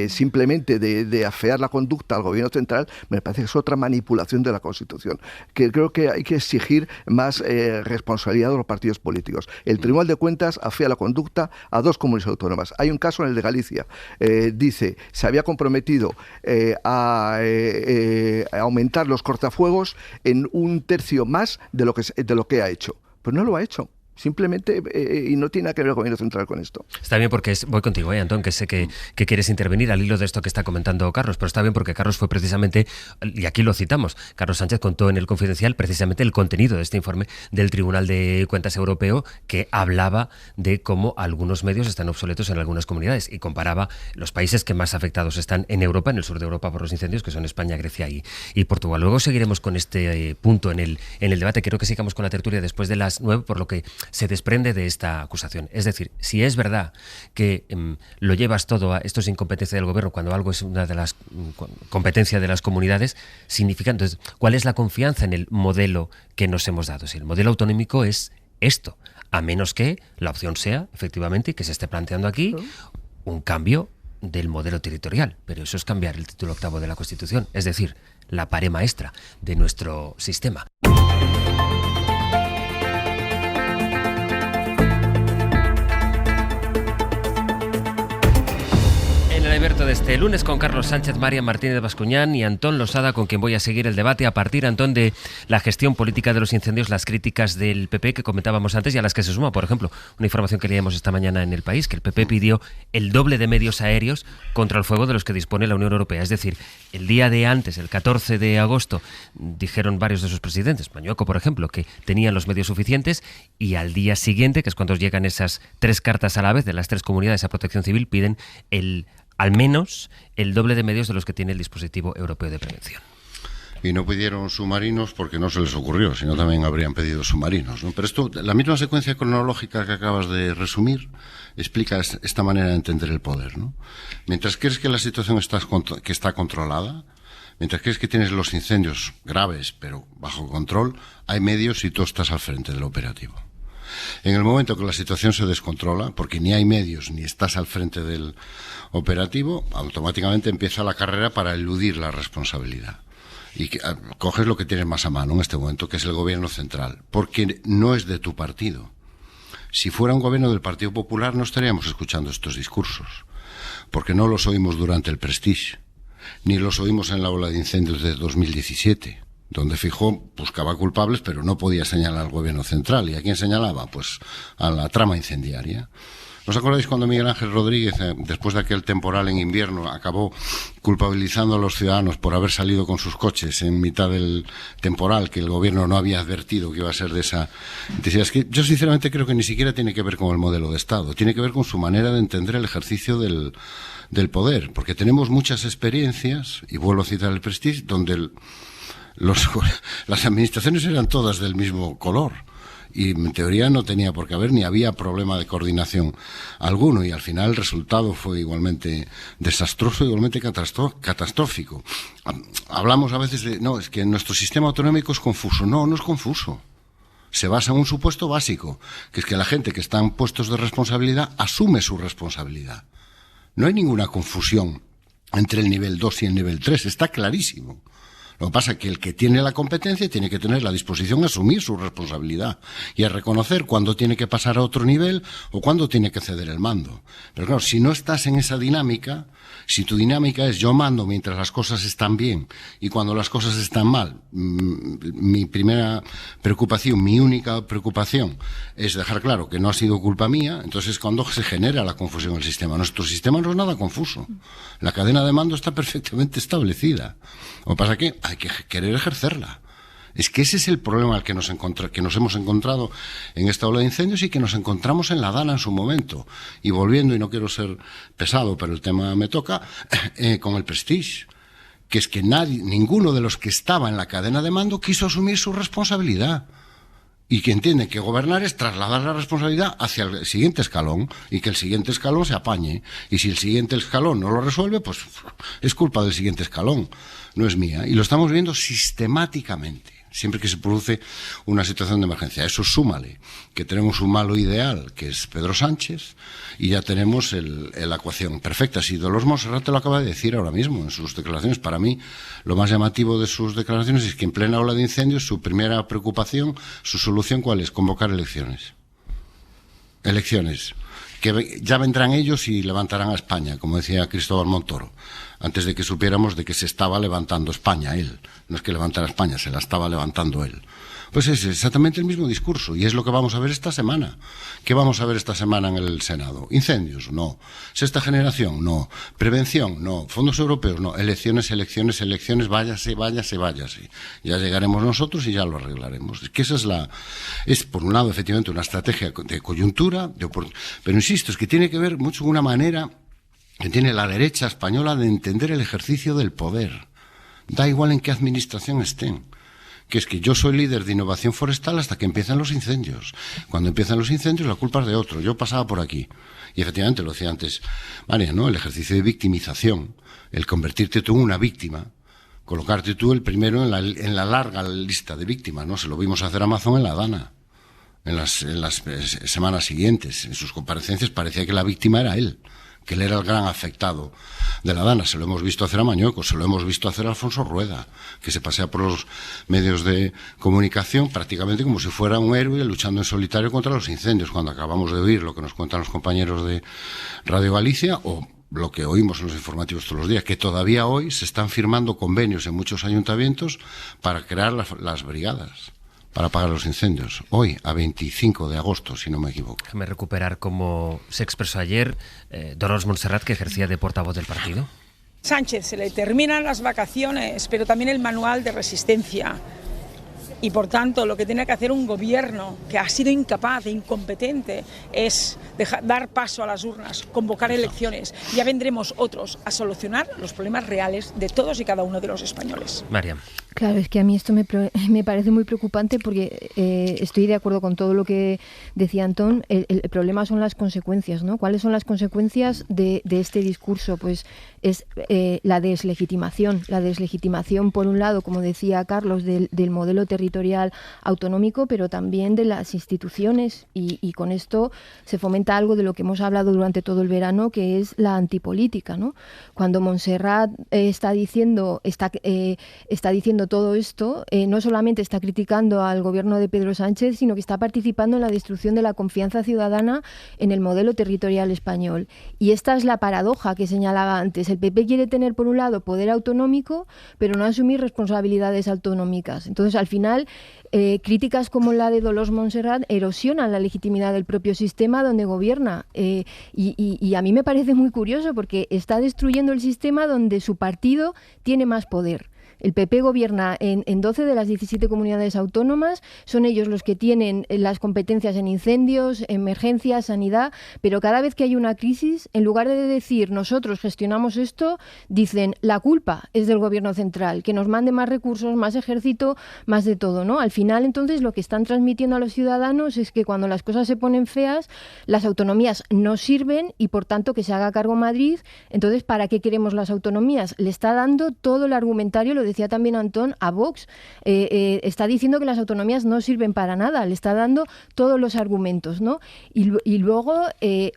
simplemente de afear la conducta al Gobierno central, me parece que es otra manipulación de la Constitución. Que creo que hay que exigir más responsabilidad de los partidos políticos. El Tribunal de Cuentas afea la conducta a 2 comunidades autónomas. Hay un caso en el de Galicia. Dice, se había comprometido a aumentar los cortafuegos en 1/3 más de lo que ha hecho. Pues no lo ha hecho. Simplemente, y no tiene nada que ver el Gobierno central con esto. Está bien porque voy contigo, Antón, que sé que quieres intervenir al hilo de esto que está comentando Carlos, pero está bien porque Carlos fue precisamente, y aquí lo citamos, Carlos Sánchez contó en el Confidencial precisamente el contenido de este informe del Tribunal de Cuentas Europeo, que hablaba de cómo algunos medios están obsoletos en algunas comunidades y comparaba los países que más afectados están en Europa, en el sur de Europa por los incendios, que son España, Grecia y Portugal. Luego seguiremos con este punto en el debate. Quiero que sigamos con la tertulia después de las 9, por lo que se desprende de esta acusación. Es decir, si es verdad que lo llevas todo a esto es incompetencia del gobierno cuando algo es una de las competencias de las comunidades, significa entonces, ¿cuál es la confianza en el modelo que nos hemos dado? Si el modelo autonómico es esto, a menos que la opción sea, efectivamente, y que se esté planteando aquí, un cambio del modelo territorial. Pero eso es cambiar el título 8º de la Constitución, es decir, la pared maestra de nuestro sistema. Alberto de este lunes con Carlos Sánchez, María Martínez Bascuñán y Antón Losada, con quien voy a seguir el debate a partir, Antón, de la gestión política de los incendios, las críticas del PP que comentábamos antes y a las que se suma, por ejemplo, una información que leíamos esta mañana en El País, que el PP pidió el doble de medios aéreos contra el fuego de los que dispone la Unión Europea. Es decir, el día de antes, el 14 de agosto, dijeron varios de sus presidentes, Mañueco, por ejemplo, que tenían los medios suficientes, y al día siguiente, que es cuando llegan esas 3 cartas a la vez de las 3 comunidades a Protección Civil, piden al menos el doble de medios de los que tiene el dispositivo europeo de prevención. Y no pidieron submarinos porque no se les ocurrió, sino también habrían pedido submarinos, ¿no? Pero esto, la misma secuencia cronológica que acabas de resumir, explica esta manera de entender el poder, ¿no? Mientras crees que la situación está controlada, mientras crees que tienes los incendios graves, pero bajo control, hay medios y tú estás al frente del operativo. En el momento que la situación se descontrola, porque ni hay medios ni estás al frente del operativo, automáticamente empieza la carrera para eludir la responsabilidad. Y coges lo que tienes más a mano en este momento, que es el gobierno central, porque no es de tu partido. Si fuera un gobierno del Partido Popular no estaríamos escuchando estos discursos, porque no los oímos durante el Prestige, ni los oímos en la ola de incendios de 2017. Donde Feijóo buscaba culpables, pero no podía señalar al gobierno central. ¿Y a quién señalaba? Pues a la trama incendiaria. ¿No os acordáis cuando Miguel Ángel Rodríguez, después de aquel temporal en invierno, acabó culpabilizando a los ciudadanos por haber salido con sus coches en mitad del temporal, que el gobierno no había advertido que iba a ser de esa intensidad? Es que yo sinceramente creo que ni siquiera tiene que ver con el modelo de Estado, tiene que ver con su manera de entender el ejercicio del poder, porque tenemos muchas experiencias, y vuelvo a citar el Prestige, donde las administraciones eran todas del mismo color y en teoría no tenía por qué haber ni había problema de coordinación alguno, y al final el resultado fue igualmente desastroso, igualmente catastrófico. Hablamos a veces de, no, es que nuestro sistema autonómico es confuso. No, no es confuso. Se basa en un supuesto básico, que es que la gente que está en puestos de responsabilidad asume su responsabilidad. No hay ninguna confusión entre el nivel 2 y el nivel 3, está clarísimo. Lo que pasa es que el que tiene la competencia tiene que tener la disposición a asumir su responsabilidad y a reconocer cuándo tiene que pasar a otro nivel o cuándo tiene que ceder el mando. Pero claro, si no estás en esa dinámica, si tu dinámica es yo mando mientras las cosas están bien y cuando las cosas están mal, mi primera preocupación, mi única preocupación es dejar claro que no ha sido culpa mía, entonces cuando se genera la confusión en el sistema. Nuestro sistema no es nada confuso. La cadena de mando está perfectamente establecida. Lo que pasa es que hay que querer ejercerla. Es que ese es el problema al que nos hemos encontrado en esta ola de incendios y que nos encontramos en la Dana en su momento. Y volviendo, y no quiero ser pesado, pero el tema me toca, con el Prestige, que es que ninguno de los que estaba en la cadena de mando quiso asumir su responsabilidad. Y que entienden que gobernar es trasladar la responsabilidad hacia el siguiente escalón y que el siguiente escalón se apañe. Y si el siguiente escalón no lo resuelve, pues es culpa del siguiente escalón, no es mía. Y lo estamos viendo sistemáticamente. siempre que se produce una situación de emergencia. Eso súmale que tenemos un malo ideal, que es Pedro Sánchez, y ya tenemos la ecuación perfecta. Si Dolors Montserrat te lo acaba de decir ahora mismo en sus declaraciones, para mí lo más llamativo de sus declaraciones es que en plena ola de incendios su primera preocupación, su solución, ¿cuál es? Convocar elecciones. Elecciones. Que ya vendrán ellos y levantarán a España, como decía Cristóbal Montoro, antes de que supiéramos de que se estaba levantando España él. No es que levantara España, se la estaba levantando él. Pues es exactamente el mismo discurso, y es lo que vamos a ver esta semana. ¿Qué vamos a ver esta semana en el Senado? ¿Incendios? No. ¿Sexta generación? No. ¿Prevención? No. ¿Fondos europeos? No. Elecciones, elecciones, elecciones, váyase, váyase, váyase. Ya llegaremos nosotros y ya lo arreglaremos. Es que esa es por un lado, efectivamente, una estrategia de coyuntura, pero insisto, es que tiene que ver mucho con una manera que tiene la derecha española de entender el ejercicio del poder. Da igual en qué administración estén. Que es que yo soy líder de innovación forestal hasta que empiezan los incendios. Cuando empiezan los incendios, la culpa es de otro. Yo pasaba por aquí. Y efectivamente, lo decía antes María, ¿no? El ejercicio de victimización, el convertirte tú en una víctima, colocarte tú el primero en la larga lista de víctimas, ¿no? Se lo vimos hacer a Amazon en la Dana. En las semanas siguientes, en sus comparecencias, parecía que la víctima era él, que él era el gran afectado de la Dana. Se lo hemos visto hacer a Mañueco, se lo hemos visto hacer a Alfonso Rueda, que se pasea por los medios de comunicación prácticamente como si fuera un héroe luchando en solitario contra los incendios, cuando acabamos de oír lo que nos cuentan los compañeros de Radio Galicia, o lo que oímos en los informativos todos los días, que todavía hoy se están firmando convenios en muchos ayuntamientos para crear las brigadas para apagar los incendios. Hoy, a 25 de agosto, si no me equivoco. Déjame recuperar cómo se expresó ayer Dolors Montserrat, que ejercía de portavoz del partido. Sánchez se le terminan las vacaciones, pero también el manual de resistencia. Y por tanto, lo que tiene que hacer un gobierno que ha sido incapaz e incompetente es dar paso a las urnas, convocar elecciones. Ya vendremos otros a solucionar los problemas reales de todos y cada uno de los españoles. María. Claro, es que a mí esto me parece muy preocupante porque estoy de acuerdo con todo lo que decía Antón. El problema son las consecuencias, ¿no? ¿Cuáles son las consecuencias de este discurso? Pues es la deslegitimación. La deslegitimación, por un lado, como decía Carlos, del modelo territorial autonómico, pero también de las instituciones. Y con esto se fomenta algo de lo que hemos hablado durante todo el verano, que es la antipolítica, ¿no? Cuando Montserrat está diciendo todo esto, no solamente está criticando al gobierno de Pedro Sánchez, sino que está participando en la destrucción de la confianza ciudadana en el modelo territorial español. Y esta es la paradoja que señalaba antes. El PP quiere tener, por un lado, poder autonómico, pero no asumir responsabilidades autonómicas. Entonces, al final, críticas como la de Dolors Montserrat erosionan la legitimidad del propio sistema donde gobierna. Y a mí me parece muy curioso porque está destruyendo el sistema donde su partido tiene más poder. El PP gobierna en 12 de las 17 comunidades autónomas, son ellos los que tienen las competencias en incendios, emergencias, sanidad, pero cada vez que hay una crisis, en lugar de decir nosotros gestionamos esto, dicen la culpa es del gobierno central, que nos mande más recursos, más ejército, más de todo, ¿no? Al final, entonces, lo que están transmitiendo a los ciudadanos es que cuando las cosas se ponen feas, las autonomías no sirven y, por tanto, que se haga cargo Madrid. Entonces, ¿para qué queremos las autonomías? Le está dando todo el argumentario, lo decía también Antón, a Vox. Está diciendo que las autonomías no sirven para nada, le está dando todos los argumentos, ¿no? Y luego,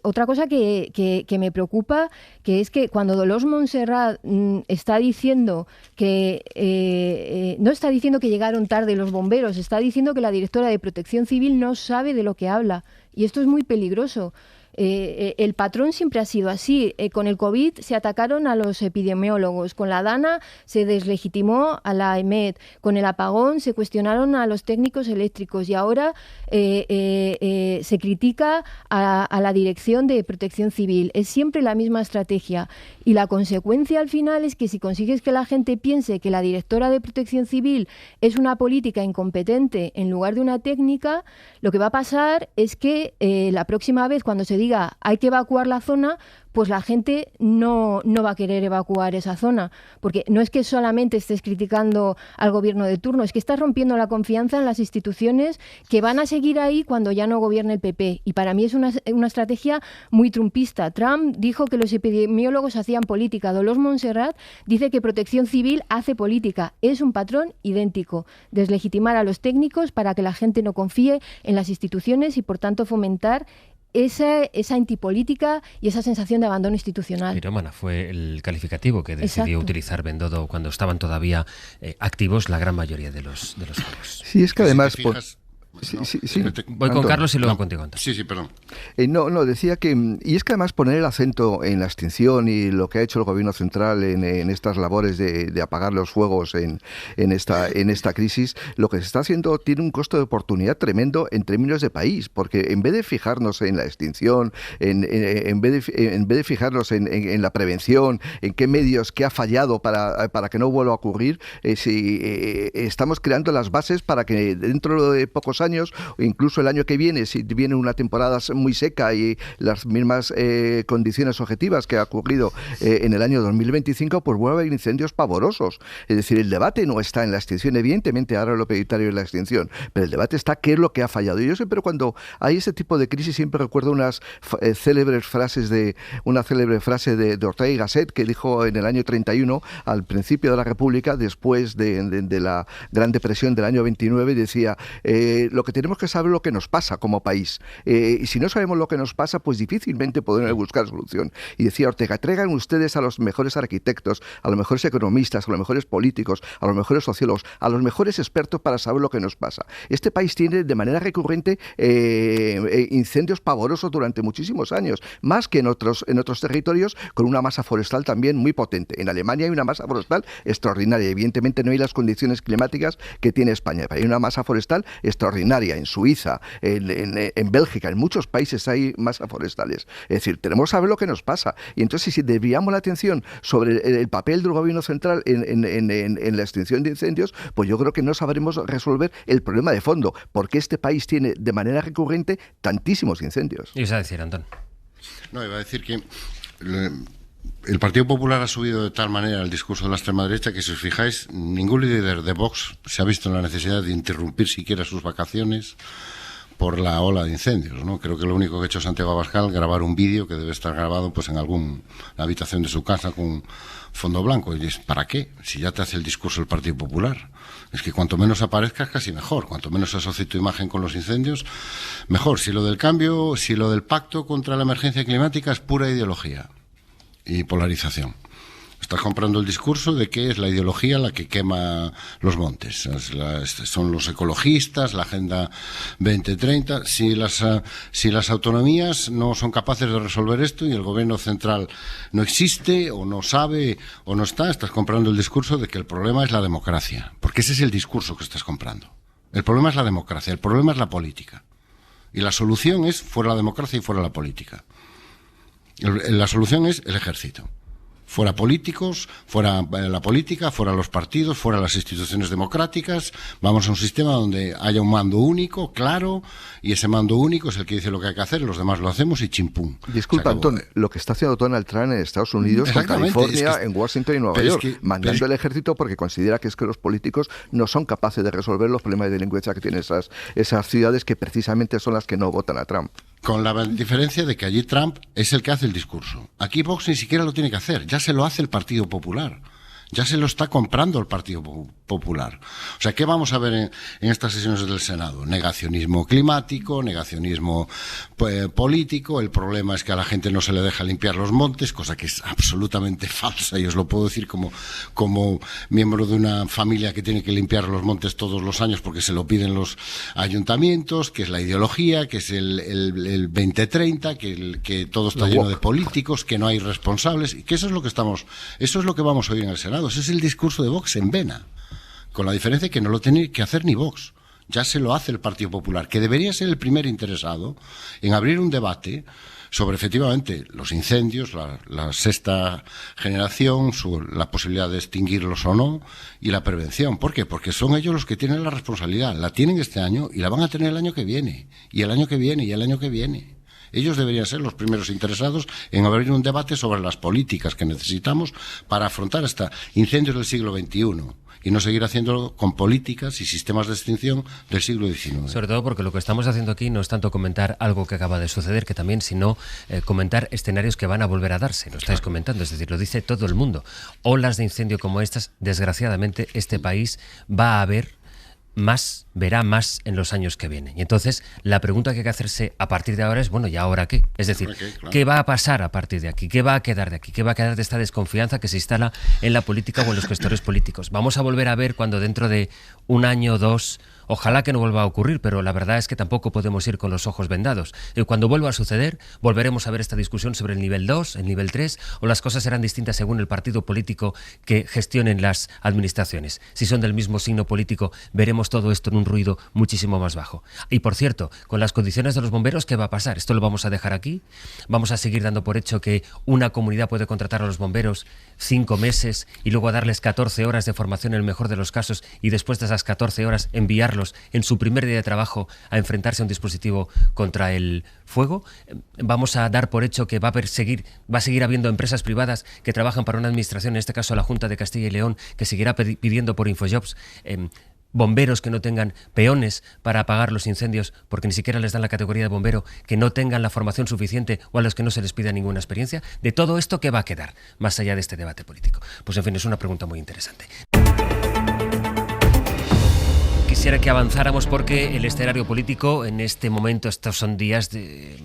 otra cosa que me preocupa, que es que cuando Dolors Montserrat está diciendo que no está diciendo que llegaron tarde los bomberos, está diciendo que la directora de Protección Civil no sabe de lo que habla. Y esto es muy peligroso. El patrón siempre ha sido así. Con el COVID se atacaron a los epidemiólogos, con la Dana se deslegitimó a la EMET, con el apagón se cuestionaron a los técnicos eléctricos y ahora se critica a la Dirección de Protección Civil. Es siempre la misma estrategia y la consecuencia al final es que si consigues que la gente piense que la directora de Protección Civil es una política incompetente en lugar de una técnica, lo que va a pasar es que la próxima vez cuando se diga diga hay que evacuar la zona, pues la gente no va a querer evacuar esa zona, porque no es que solamente estés criticando al gobierno de turno, es que estás rompiendo la confianza en las instituciones que van a seguir ahí cuando ya no gobierne el PP. Y para mí es una estrategia muy trumpista. Trump dijo que los epidemiólogos hacían política. Dolors Montserrat dice que Protección Civil hace política. Es un patrón idéntico. Deslegitimar a los técnicos para que la gente no confíe en las instituciones y, por tanto, fomentar esa antipolítica y esa sensación de abandono institucional. Pirómana fue el calificativo que decidió utilizar Bendodo cuando estaban todavía activos la gran mayoría de los juegos. Sí, es que además... Sí. Voy con Carlos y luego contigo, Anton. Sí, perdón. Decía que... Y es que además poner el acento en la extinción y lo que ha hecho el gobierno central en estas labores de apagar los fuegos en esta crisis, lo que se está haciendo tiene un costo de oportunidad tremendo en términos de país, porque en vez de fijarnos en la extinción, en vez de fijarnos en la prevención, en qué medios, qué ha fallado para que no vuelva a ocurrir, estamos creando las bases para que dentro de pocos años, o incluso el año que viene, si viene una temporada muy seca y las mismas condiciones objetivas que ha ocurrido en el año 2025, pues vuelve a haber incendios pavorosos. Es decir, el debate no está en la extinción, evidentemente ahora lo prioritario es la extinción, pero el debate está qué es lo que ha fallado. Y yo siempre, cuando hay ese tipo de crisis, siempre recuerdo una célebre frase de Ortega y Gasset, que dijo en el año 31, al principio de la República, después de la Gran Depresión del año 29, decía... lo que tenemos que saber lo que nos pasa como país. Y si no sabemos lo que nos pasa, pues difícilmente podremos buscar solución. Y decía Ortega, traigan ustedes a los mejores arquitectos, a los mejores economistas, a los mejores políticos, a los mejores sociólogos, a los mejores expertos para saber lo que nos pasa. Este país tiene de manera recurrente incendios pavorosos durante muchísimos años, más que en otros territorios, con una masa forestal también muy potente. En Alemania hay una masa forestal extraordinaria. Evidentemente no hay las condiciones climáticas que tiene España, pero hay una masa forestal extraordinaria. En Suiza, en Bélgica, en muchos países hay masas forestales. Es decir, tenemos que saber lo que nos pasa. Y entonces, si desviamos la atención sobre el papel del gobierno central en la extinción de incendios, pues yo creo que no sabremos resolver el problema de fondo, porque este país tiene de manera recurrente tantísimos incendios. ¿Y vas a decir, Antón? No, iba a decir que... El Partido Popular ha subido de tal manera el discurso de la extrema derecha que, si os fijáis, ningún líder de Vox se ha visto en la necesidad de interrumpir siquiera sus vacaciones por la ola de incendios, ¿no? Creo que lo único que ha hecho Santiago Abascal, grabar un vídeo que debe estar grabado pues en alguna habitación de su casa con fondo blanco. Y dices, ¿para qué? Si ya te hace el discurso el Partido Popular. Es que cuanto menos aparezcas, casi mejor. Cuanto menos asocie tu imagen con los incendios, mejor. Si lo del pacto contra la emergencia climática es pura ideología y polarización. Estás comprando el discurso de que es la ideología la que quema los montes. Son los ecologistas, la Agenda 2030. Si las autonomías no son capaces de resolver esto y el gobierno central no existe o no sabe o no estás comprando el discurso de que el problema es la democracia. Porque ese es el discurso que estás comprando. El problema es la democracia, el problema es la política. Y la solución es fuera la democracia y fuera la política. La solución es el ejército. Fuera políticos, fuera la política, fuera los partidos, fuera las instituciones democráticas. Vamos a un sistema donde haya un mando único, claro, y ese mando único es el que dice lo que hay que hacer, los demás lo hacemos y chimpún. Disculpa, Antón, lo que está haciendo Donald Trump en Estados Unidos, en California, en Washington y Nueva York, mandando el ejército porque considera que es que los políticos no son capaces de resolver los problemas de delincuencia que tienen esas ciudades que precisamente son las que no votan a Trump. Con la diferencia de que allí Trump es el que hace el discurso. Aquí Vox ni siquiera lo tiene que hacer, ya se lo hace el Partido Popular. Ya se lo está comprando el Partido Popular. O sea, ¿qué vamos a ver en estas sesiones del Senado? Negacionismo climático, negacionismo político. El problema es que a la gente no se le deja limpiar los montes, cosa que es absolutamente falsa, y os lo puedo decir como miembro de una familia que tiene que limpiar los montes todos los años porque se lo piden los ayuntamientos, que es la ideología, que es el 2030, que todo está lleno de políticos, que no hay responsables, y que eso es lo que vamos a oír en el Senado. Ese es el discurso de Vox en vena, con la diferencia que no lo tiene que hacer ni Vox, ya se lo hace el Partido Popular, que debería ser el primer interesado en abrir un debate sobre efectivamente los incendios, la sexta generación, la posibilidad de extinguirlos o no, y la prevención. ¿Por qué? Porque son ellos los que tienen la responsabilidad. La tienen este año y la van a tener el año que viene, y el año que viene, y el año que viene. Ellos deberían ser los primeros interesados en abrir un debate sobre las políticas que necesitamos para afrontar estos incendios del siglo XXI. Y no seguir haciéndolo con políticas y sistemas de extinción del siglo XIX. Sobre todo porque lo que estamos haciendo aquí no es tanto comentar algo que acaba de suceder, que también, sino comentar escenarios que van a volver a darse. Lo estáis comentando, es decir, lo dice todo el mundo. Olas de incendio como estas, desgraciadamente, este país va a verá más en los años que vienen. Y entonces, la pregunta que hay que hacerse a partir de ahora es, bueno, ¿y ahora qué? Es decir, ¿qué va a pasar a partir de aquí? ¿Qué va a quedar de aquí? ¿Qué va a quedar de esta desconfianza que se instala en la política o en los gestores políticos? Vamos a volver a ver cuando dentro de un año o dos, ojalá que no vuelva a ocurrir, pero la verdad es que tampoco podemos ir con los ojos vendados. Y cuando vuelva a suceder, volveremos a ver esta discusión sobre el nivel 2, el nivel 3, o las cosas serán distintas según el partido político que gestionen las administraciones. Si son del mismo signo político, veremos todo esto en un ruido muchísimo más bajo. Y por cierto, con las condiciones de los bomberos, ¿qué va a pasar? ¿Esto lo vamos a dejar aquí? ¿Vamos a seguir dando por hecho que una comunidad puede contratar a los bomberos 5 meses y luego darles 14 horas de formación en el mejor de los casos y después de esas 14 horas enviarlos en su primer día de trabajo a enfrentarse a un dispositivo contra el fuego? ¿Vamos a dar por hecho que va a seguir habiendo empresas privadas que trabajan para una administración, en este caso la Junta de Castilla y León, que seguirá pidiendo por Infojobs bomberos que no tengan peones para apagar los incendios porque ni siquiera les dan la categoría de bombero, que no tengan la formación suficiente o a los que no se les pida ninguna experiencia? ¿De todo esto qué va a quedar más allá de este debate político? Pues en fin, es una pregunta muy interesante. Quisiera que avanzáramos porque el escenario político en este momento, estos son días de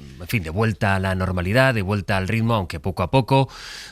vuelta a la normalidad, de vuelta al ritmo, aunque poco a poco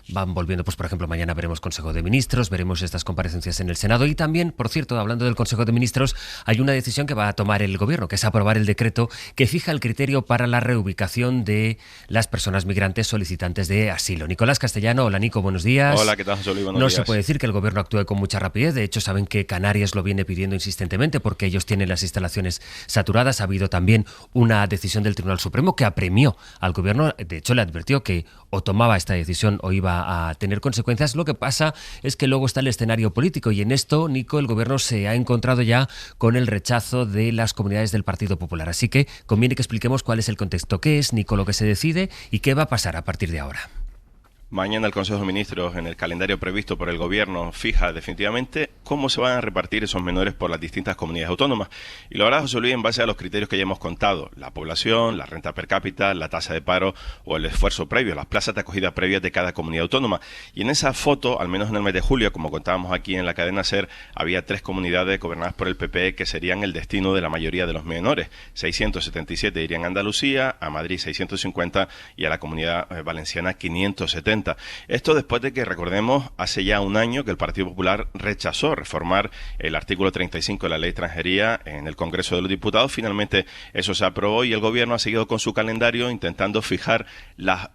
van volviendo. Pues por ejemplo, mañana veremos Consejo de Ministros, veremos estas comparecencias en el Senado y también, por cierto, hablando del Consejo de Ministros, hay una decisión que va a tomar el Gobierno, que es aprobar el decreto que fija el criterio para la reubicación de las personas migrantes solicitantes de asilo. Nicolás Castellano, hola Nico, buenos días. Hola, ¿qué tal, José Luis? Buenos días. No se puede decir que el Gobierno actúe con mucha rapidez, de hecho saben que Canarias lo viene pidiendo insistentemente porque ellos tienen las instalaciones saturadas. Ha habido también una decisión del Tribunal Supremo que apremió al Gobierno, de hecho le advirtió que o tomaba esta decisión o iba a tener consecuencias. Lo que pasa es que luego está el escenario político y en esto, Nico, el Gobierno se ha encontrado ya con el rechazo de las comunidades del Partido Popular. Así que conviene que expliquemos cuál es el contexto, qué es, Nico, lo que se decide y qué va a pasar a partir de ahora. Mañana el Consejo de Ministros, en el calendario previsto por el Gobierno, fija definitivamente cómo se van a repartir esos menores por las distintas comunidades autónomas. Y lo hará, José Luis, en base a los criterios que ya hemos contado: la población, la renta per cápita, la tasa de paro o el esfuerzo previo, las plazas de acogida previas de cada comunidad autónoma. Y en esa foto, al menos en el mes de julio, como contábamos aquí en la cadena SER, había 3 comunidades gobernadas por el PP que serían el destino de la mayoría de los menores. 677 irían a Andalucía, a Madrid 650 y a la Comunidad Valenciana 570. Esto después de que, recordemos, hace ya un año que el Partido Popular rechazó reformar el artículo 35 de la Ley de Extranjería en el Congreso de los Diputados. Finalmente eso se aprobó y el Gobierno ha seguido con su calendario intentando fijar las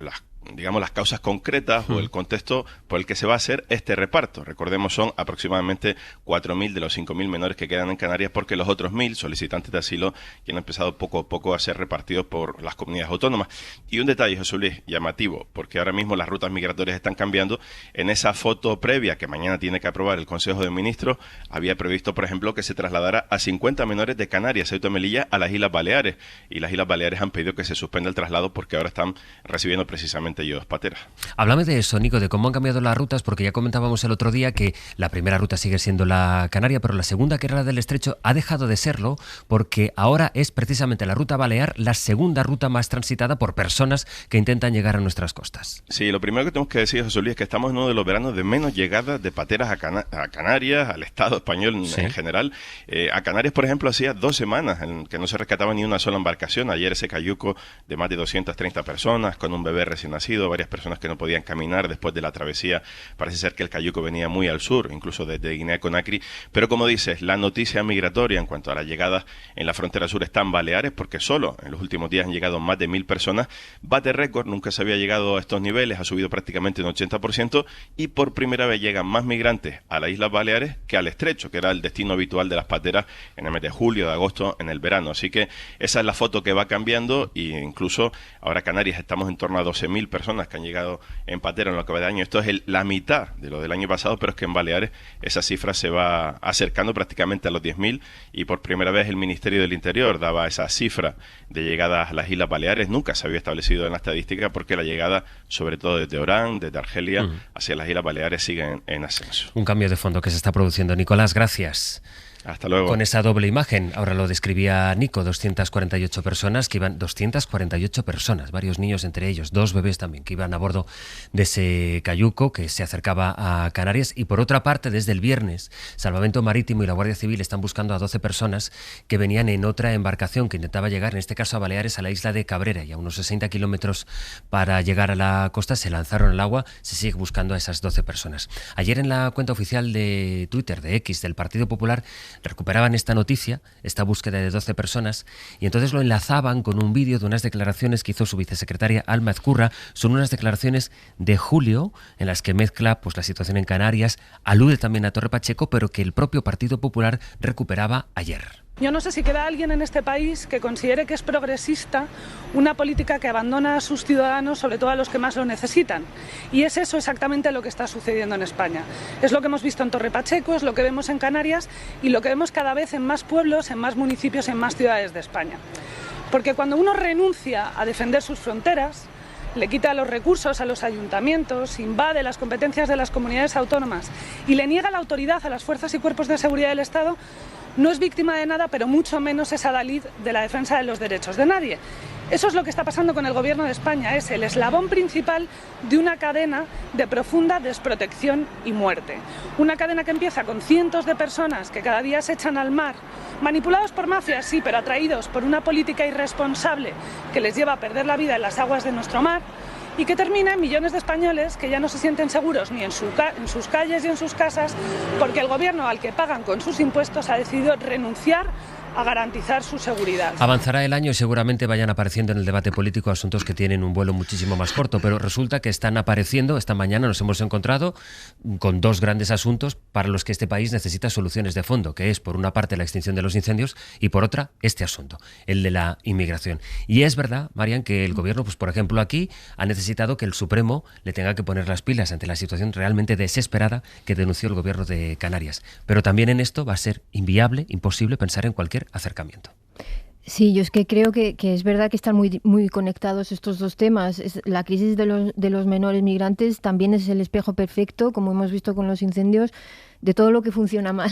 causas concretas o el contexto por el que se va a hacer este reparto. Recordemos, son aproximadamente 4.000 de los 5.000 menores que quedan en Canarias, porque los otros 1.000 solicitantes de asilo que han empezado poco a poco a ser repartidos por las comunidades autónomas. Y un detalle, José Luis, llamativo, porque ahora mismo las rutas migratorias están cambiando. En esa foto previa que mañana tiene que aprobar el Consejo de Ministros, había previsto, por ejemplo, que se trasladara a 50 menores de Canarias, Ceuta y Melilla, a las Islas Baleares. Y las Islas Baleares han pedido que se suspenda el traslado porque ahora están recibiendo precisamente ellos pateras. Háblame de eso, Nico, de cómo han cambiado las rutas, porque ya comentábamos el otro día que la primera ruta sigue siendo la Canaria, pero la segunda, que era la del Estrecho, ha dejado de serlo porque ahora es precisamente la ruta Balear la segunda ruta más transitada por personas que intentan llegar a nuestras costas. Sí, lo primero que tenemos que decir, José Luis, es que estamos en uno de los veranos de menos llegadas de pateras a Canarias, al Estado español en general. A Canarias, por ejemplo, hacía 2 semanas en que no se rescataba ni una sola embarcación. Ayer ese cayuco de más de 230 personas, con un bebé recién nacido, varias personas que no podían caminar después de la travesía. Parece ser que el cayuco venía muy al sur, incluso desde Guinea-Conakry. Pero como dices, la noticia migratoria en cuanto a las llegadas en la frontera sur está en Baleares, porque solo en los últimos días han llegado más de 1.000 personas. Bate récord, nunca se había llegado a estos niveles, ha subido prácticamente un 80%, y por primera vez llegan más migrantes a las Islas Baleares que al Estrecho, que era el destino habitual de las pateras en el mes de julio, de agosto, en el verano. Así que esa es la foto que va cambiando, e incluso ahora Canarias estamos en torno a 12.000 personas que han llegado en patera en lo que va de año. Esto es la mitad de lo del año pasado, pero es que en Baleares esa cifra se va acercando prácticamente a los 10.000 y por primera vez el Ministerio del Interior daba esa cifra de llegadas a las Islas Baleares. Nunca se había establecido en la estadística porque la llegada, sobre todo desde Orán, desde Argelia, hacia las Islas Baleares sigue en ascenso. Un cambio de fondo que se está produciendo. Nicolás, gracias. Hasta luego. Con esa doble imagen, ahora lo describía Nico, 248 personas, 248 personas, varios niños entre ellos, 2 bebés también, que iban a bordo de ese cayuco que se acercaba a Canarias. Y por otra parte, desde el viernes, Salvamento Marítimo y la Guardia Civil están buscando a 12 personas que venían en otra embarcación que intentaba llegar, en este caso a Baleares, a la isla de Cabrera, y a unos 60 kilómetros para llegar a la costa se lanzaron al agua. Se sigue buscando a esas 12 personas. Ayer en la cuenta oficial de Twitter, de X, del Partido Popular, recuperaban esta noticia, esta búsqueda de 12 personas, y entonces lo enlazaban con un vídeo de unas declaraciones que hizo su vicesecretaria Alma Ezcurra. Son unas declaraciones de julio en las que mezcla pues la situación en Canarias, alude también a Torre Pacheco, pero que el propio Partido Popular recuperaba ayer. Yo no sé si queda alguien en este país que considere que es progresista una política que abandona a sus ciudadanos, sobre todo a los que más lo necesitan. Y es eso exactamente lo que está sucediendo en España. Es lo que hemos visto en Torre Pacheco, es lo que vemos en Canarias y lo que vemos cada vez en más pueblos, en más municipios, en más ciudades de España. Porque cuando uno renuncia a defender sus fronteras, le quita los recursos a los ayuntamientos, invade las competencias de las comunidades autónomas y le niega la autoridad a las fuerzas y cuerpos de seguridad del Estado, no es víctima de nada, pero mucho menos es adalid de la defensa de los derechos de nadie. Eso es lo que está pasando con el Gobierno de España, es el eslabón principal de una cadena de profunda desprotección y muerte. Una cadena que empieza con cientos de personas que cada día se echan al mar, manipulados por mafias, sí, pero atraídos por una política irresponsable que les lleva a perder la vida en las aguas de nuestro mar, y que termina en millones de españoles que ya no se sienten seguros ni en sus calles y en sus casas, porque el gobierno al que pagan con sus impuestos ha decidido renunciar a garantizar su seguridad. Avanzará el año y seguramente vayan apareciendo en el debate político asuntos que tienen un vuelo muchísimo más corto, pero resulta que están apareciendo. Esta mañana nos hemos encontrado con 2 grandes asuntos para los que este país necesita soluciones de fondo, que es por una parte la extinción de los incendios y por otra este asunto, el de la inmigración. Y es verdad, Marian, que el gobierno, pues por ejemplo aquí, ha necesitado que el Supremo le tenga que poner las pilas ante la situación realmente desesperada que denunció el gobierno de Canarias. Pero también en esto va a ser inviable, imposible pensar en cualquier acercamiento. Sí, yo es que creo que es verdad que están muy conectados estos dos temas. La crisis de los menores migrantes también es el espejo perfecto, como hemos visto con los incendios, de todo lo que funciona mal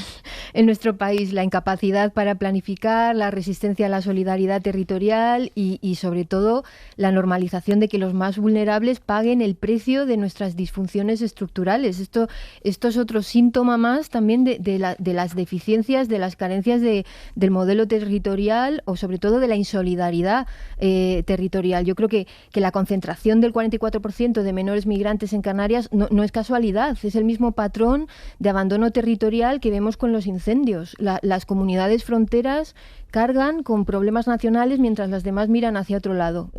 en nuestro país, la incapacidad para planificar, la resistencia a la solidaridad territorial y sobre todo la normalización de que los más vulnerables paguen el precio de nuestras disfunciones estructurales. Esto es otro síntoma más también de las deficiencias, de las carencias del modelo territorial o sobre todo de la insolidaridad territorial. Yo creo que la concentración del 44% de menores migrantes en Canarias no es casualidad, es el mismo patrón de abandono territorial que vemos con los incendios. Las comunidades fronteras cargan con problemas nacionales mientras las demás miran hacia otro lado.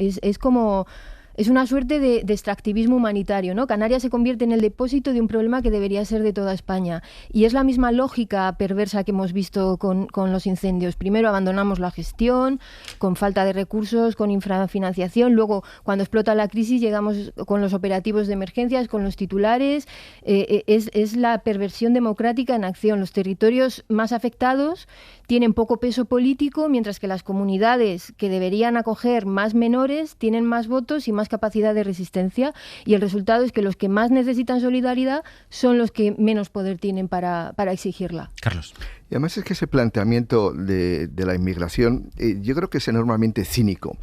Es una suerte de extractivismo humanitario, ¿no? Canarias se convierte en el depósito de un problema que debería ser de toda España. Y es la misma lógica perversa que hemos visto con los incendios. Primero abandonamos la gestión, con falta de recursos, con infrafinanciación. Luego, cuando explota la crisis, llegamos con los operativos de emergencias, con los titulares. Es la perversión democrática en acción. Los territorios más afectados tienen poco peso político, mientras que las comunidades que deberían acoger más menores tienen más votos y más capacidad de resistencia, y el resultado es que los que más necesitan solidaridad son los que menos poder tienen para exigirla. Carlos. Y además es que ese planteamiento de la inmigración yo creo que es enormemente cínico.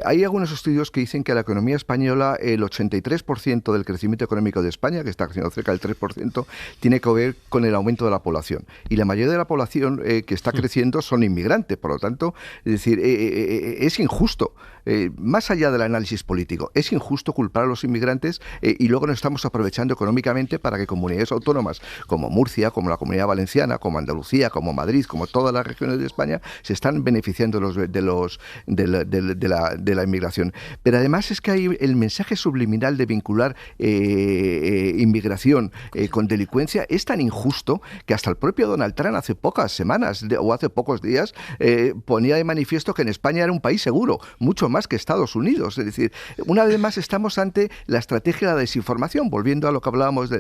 Hay algunos estudios que dicen que la economía española, el 83% del crecimiento económico de España, que está creciendo cerca del 3%, tiene que ver con el aumento de la población. Y la mayoría de la población que está creciendo son inmigrantes. Por lo tanto, es decir, es injusto. Más allá del análisis político, es injusto culpar a los inmigrantes y luego nos estamos aprovechando económicamente para que comunidades autónomas como Murcia, como la Comunidad Valenciana, como Andalucía, Andalucía, como Madrid, como todas las regiones de España, se están beneficiando de la inmigración. Pero además es que hay el mensaje subliminal de vincular inmigración con delincuencia es tan injusto que hasta el propio Donald Trump hace pocas semanas o hace pocos días ponía de manifiesto que en España era un país seguro, mucho más que Estados Unidos. Es decir, una vez más estamos ante la estrategia de la desinformación, volviendo a lo que hablábamos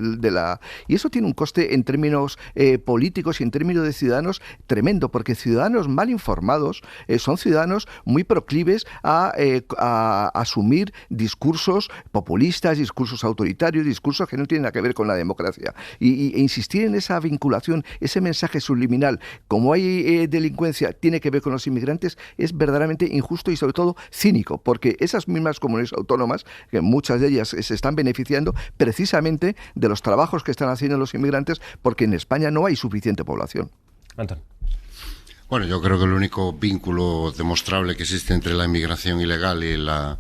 y eso tiene un coste en términos políticos y en términos de ciudadanos tremendo, porque ciudadanos mal informados son ciudadanos muy proclives a asumir discursos populistas, discursos autoritarios, discursos que no tienen nada que ver con la democracia. E insistir en esa vinculación, ese mensaje subliminal, como hay delincuencia, tiene que ver con los inmigrantes, es verdaderamente injusto y sobre todo cínico, porque esas mismas comunidades autónomas, que muchas de ellas se están beneficiando precisamente de los trabajos que están haciendo los inmigrantes, porque en España no hay suficiente población. Antón. Bueno, yo creo que el único vínculo demostrable que existe entre la inmigración ilegal y la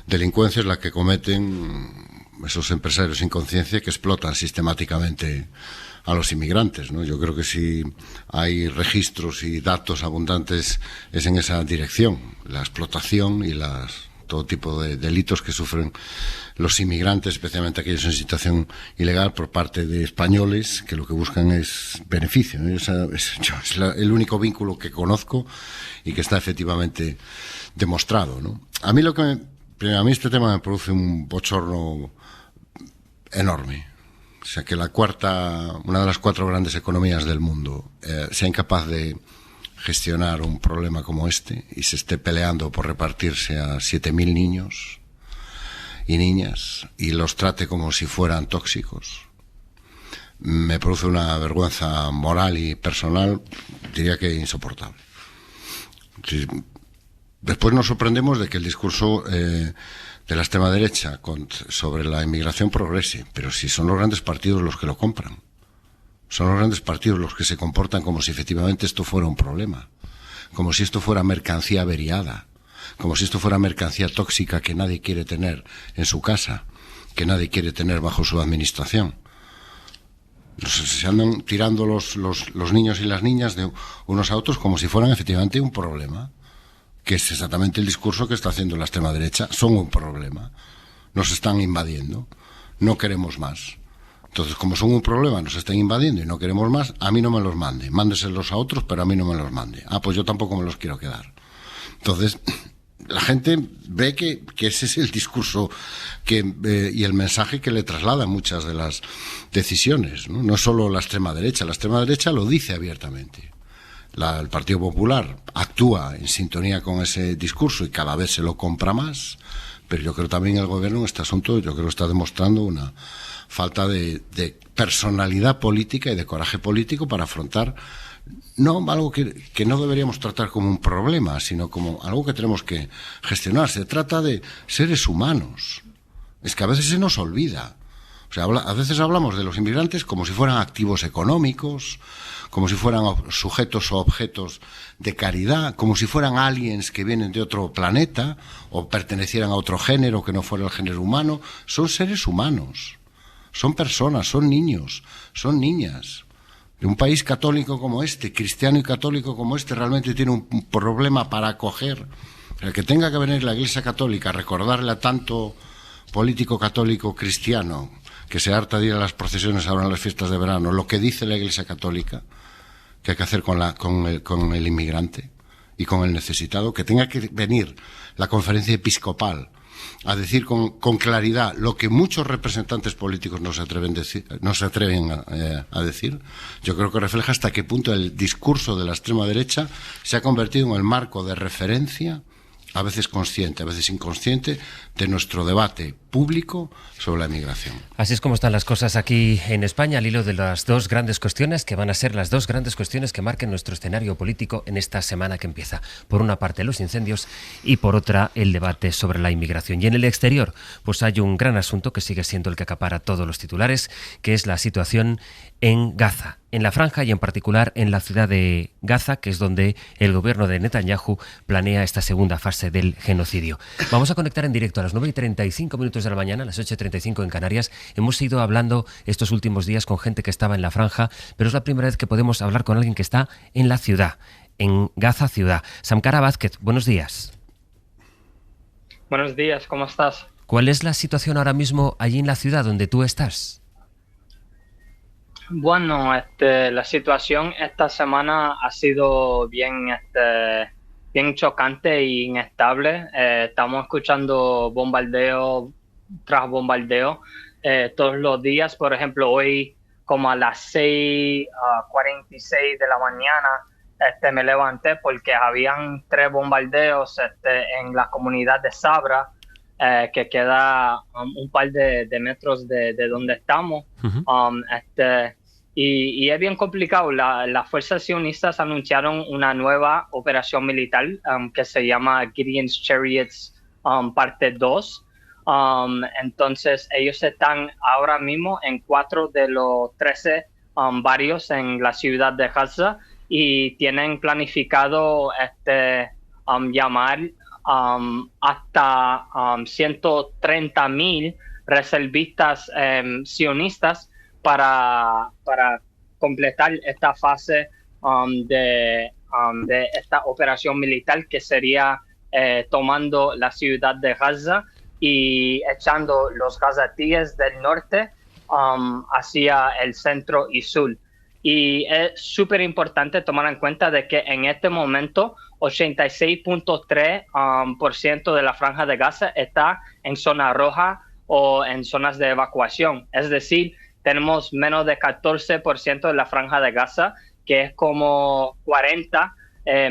delincuencia es la que cometen esos empresarios sin conciencia que explotan sistemáticamente a los inmigrantes, ¿no? Yo creo que si hay registros y datos abundantes es en esa dirección, la explotación y todo tipo de delitos que sufren los inmigrantes, especialmente aquellos en situación ilegal, por parte de españoles que lo que buscan es beneficio, ¿no? Es el único vínculo que conozco y que está efectivamente demostrado, ¿no? A mí este tema me produce un bochorno enorme. O sea, que una de las 4 grandes economías del mundo sea incapaz de gestionar un problema como este y se esté peleando por repartirse a 7.000 niños y niñas y los trate como si fueran tóxicos, me produce una vergüenza moral y personal, diría que insoportable. Después nos sorprendemos de que el discurso de la extrema derecha sobre la inmigración progrese, pero si son los grandes partidos los que lo compran, son los grandes partidos los que se comportan como si efectivamente esto fuera un problema, como si esto fuera mercancía averiada, como si esto fuera mercancía tóxica que nadie quiere tener en su casa, que nadie quiere tener bajo su administración. Se andan tirando los niños y las niñas de unos a otros como si fueran efectivamente un problema, que es exactamente el discurso que está haciendo la extrema derecha. Son un problema, nos están invadiendo, no queremos más. Entonces, como son un problema, nos están invadiendo y no queremos más, a mí no me los mande. Mándeselos a otros, pero a mí no me los mande. Pues yo tampoco me los quiero quedar. Entonces, la gente ve que ese es el discurso y el mensaje que le traslada muchas de las decisiones, ¿no? No solo la extrema derecha lo dice abiertamente. El Partido Popular actúa en sintonía con ese discurso y cada vez se lo compra más, pero yo creo también el gobierno en este asunto, yo creo que está demostrando una falta de personalidad política y de coraje político para afrontar algo que no deberíamos tratar como un problema, sino como algo que tenemos que gestionar. Se trata de seres humanos. Es que a veces se nos olvida. O sea, a veces hablamos de los inmigrantes como si fueran activos económicos, como si fueran sujetos o objetos de caridad, como si fueran aliens que vienen de otro planeta o pertenecieran a otro género que no fuera el género humano. Son seres humanos. Son personas, son niños, son niñas. De un país católico como este, cristiano y católico como este, realmente tiene un problema para acoger. El que tenga que venir la Iglesia Católica a recordarle a tanto político católico cristiano que se harta de ir a las procesiones ahora en las fiestas de verano, lo que dice la Iglesia Católica que hay que hacer con el inmigrante y con el necesitado, que tenga que venir la conferencia episcopal a decir con claridad lo que muchos representantes políticos no se atreven a decir, yo creo que refleja hasta qué punto el discurso de la extrema derecha se ha convertido en el marco de referencia, a veces consciente, a veces inconsciente, de nuestro debate público sobre la inmigración. Así es como están las cosas aquí en España, al hilo de las 2 grandes cuestiones que van a ser las 2 grandes cuestiones que marquen nuestro escenario político en esta semana que empieza. Por una parte los incendios y por otra el debate sobre la inmigración. Y en el exterior, pues hay un gran asunto que sigue siendo el que acapara todos los titulares, que es la situación en Gaza. en la franja y en particular en la ciudad de Gaza, que es donde el gobierno de Netanyahu planea esta segunda fase del genocidio. Vamos a conectar en directo a las 9:35 de la mañana, a las 8:35 en Canarias. Hemos ido hablando estos últimos días con gente que estaba en la franja, pero es la primera vez que podemos hablar con alguien que está en la ciudad, en Gaza ciudad. Samkara Vázquez, buenos días. Buenos días, ¿cómo estás? ¿Cuál es la situación ahora mismo allí en la ciudad donde tú estás? Bueno, la situación esta semana ha sido bien chocante e inestable. Estamos escuchando bombardeo tras bombardeo todos los días. Por ejemplo, hoy como a las 6:46 de la mañana me levanté porque habían 3 bombardeos en la comunidad de Sabra, que queda un par de metros de donde estamos. Y es bien complicado. Las fuerzas sionistas anunciaron una nueva operación militar que se llama Gideon's Chariots parte 2. Entonces ellos están ahora mismo en 4 de los 13 barrios en la ciudad de Gaza y tienen planificado llamar hasta 130,000 reservistas sionistas para completar esta fase de esta operación militar, que sería tomando la ciudad de Gaza y echando los gazatíes del norte hacia el centro y sur. Y es súper importante tomar en cuenta de que en este momento 86.3% de la franja de Gaza está en zona roja o en zonas de evacuación. Es decir, tenemos menos de 14% de la franja de Gaza, que es como 40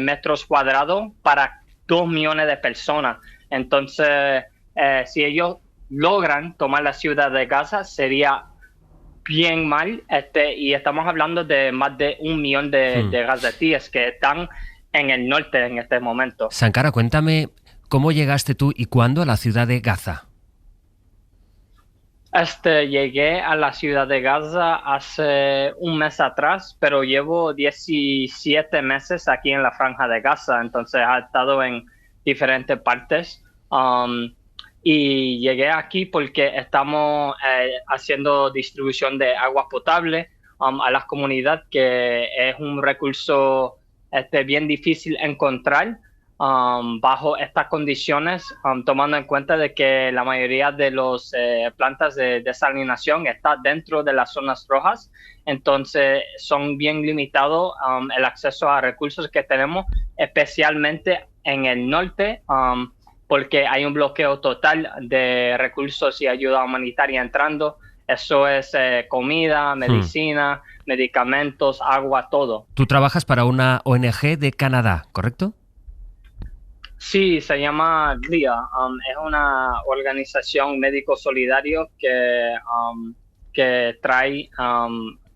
metros cuadrados para 2 millones de personas. Entonces, si ellos logran tomar la ciudad de Gaza, sería bien mal, y estamos hablando de más de 1 millón de gazatíes que están en el norte en este momento. Samkara, cuéntame, ¿cómo llegaste tú y cuándo a la ciudad de Gaza? Llegué a la ciudad de Gaza hace un mes atrás, pero llevo 17 meses aquí en la franja de Gaza, entonces he estado en diferentes partes. Y llegué aquí porque estamos haciendo distribución de agua potable a la comunidad, que es un recurso bien difícil encontrar bajo estas condiciones, tomando en cuenta de que la mayoría de las plantas de desalinización está dentro de las zonas rojas. Entonces son bien limitados el acceso a recursos que tenemos, especialmente en el norte, porque hay un bloqueo total de recursos y ayuda humanitaria entrando. Eso es comida, medicina, medicamentos, agua, todo. Tú trabajas para una ONG de Canadá, ¿correcto? Sí, se llama GLIA. Es una organización médico solidario que trae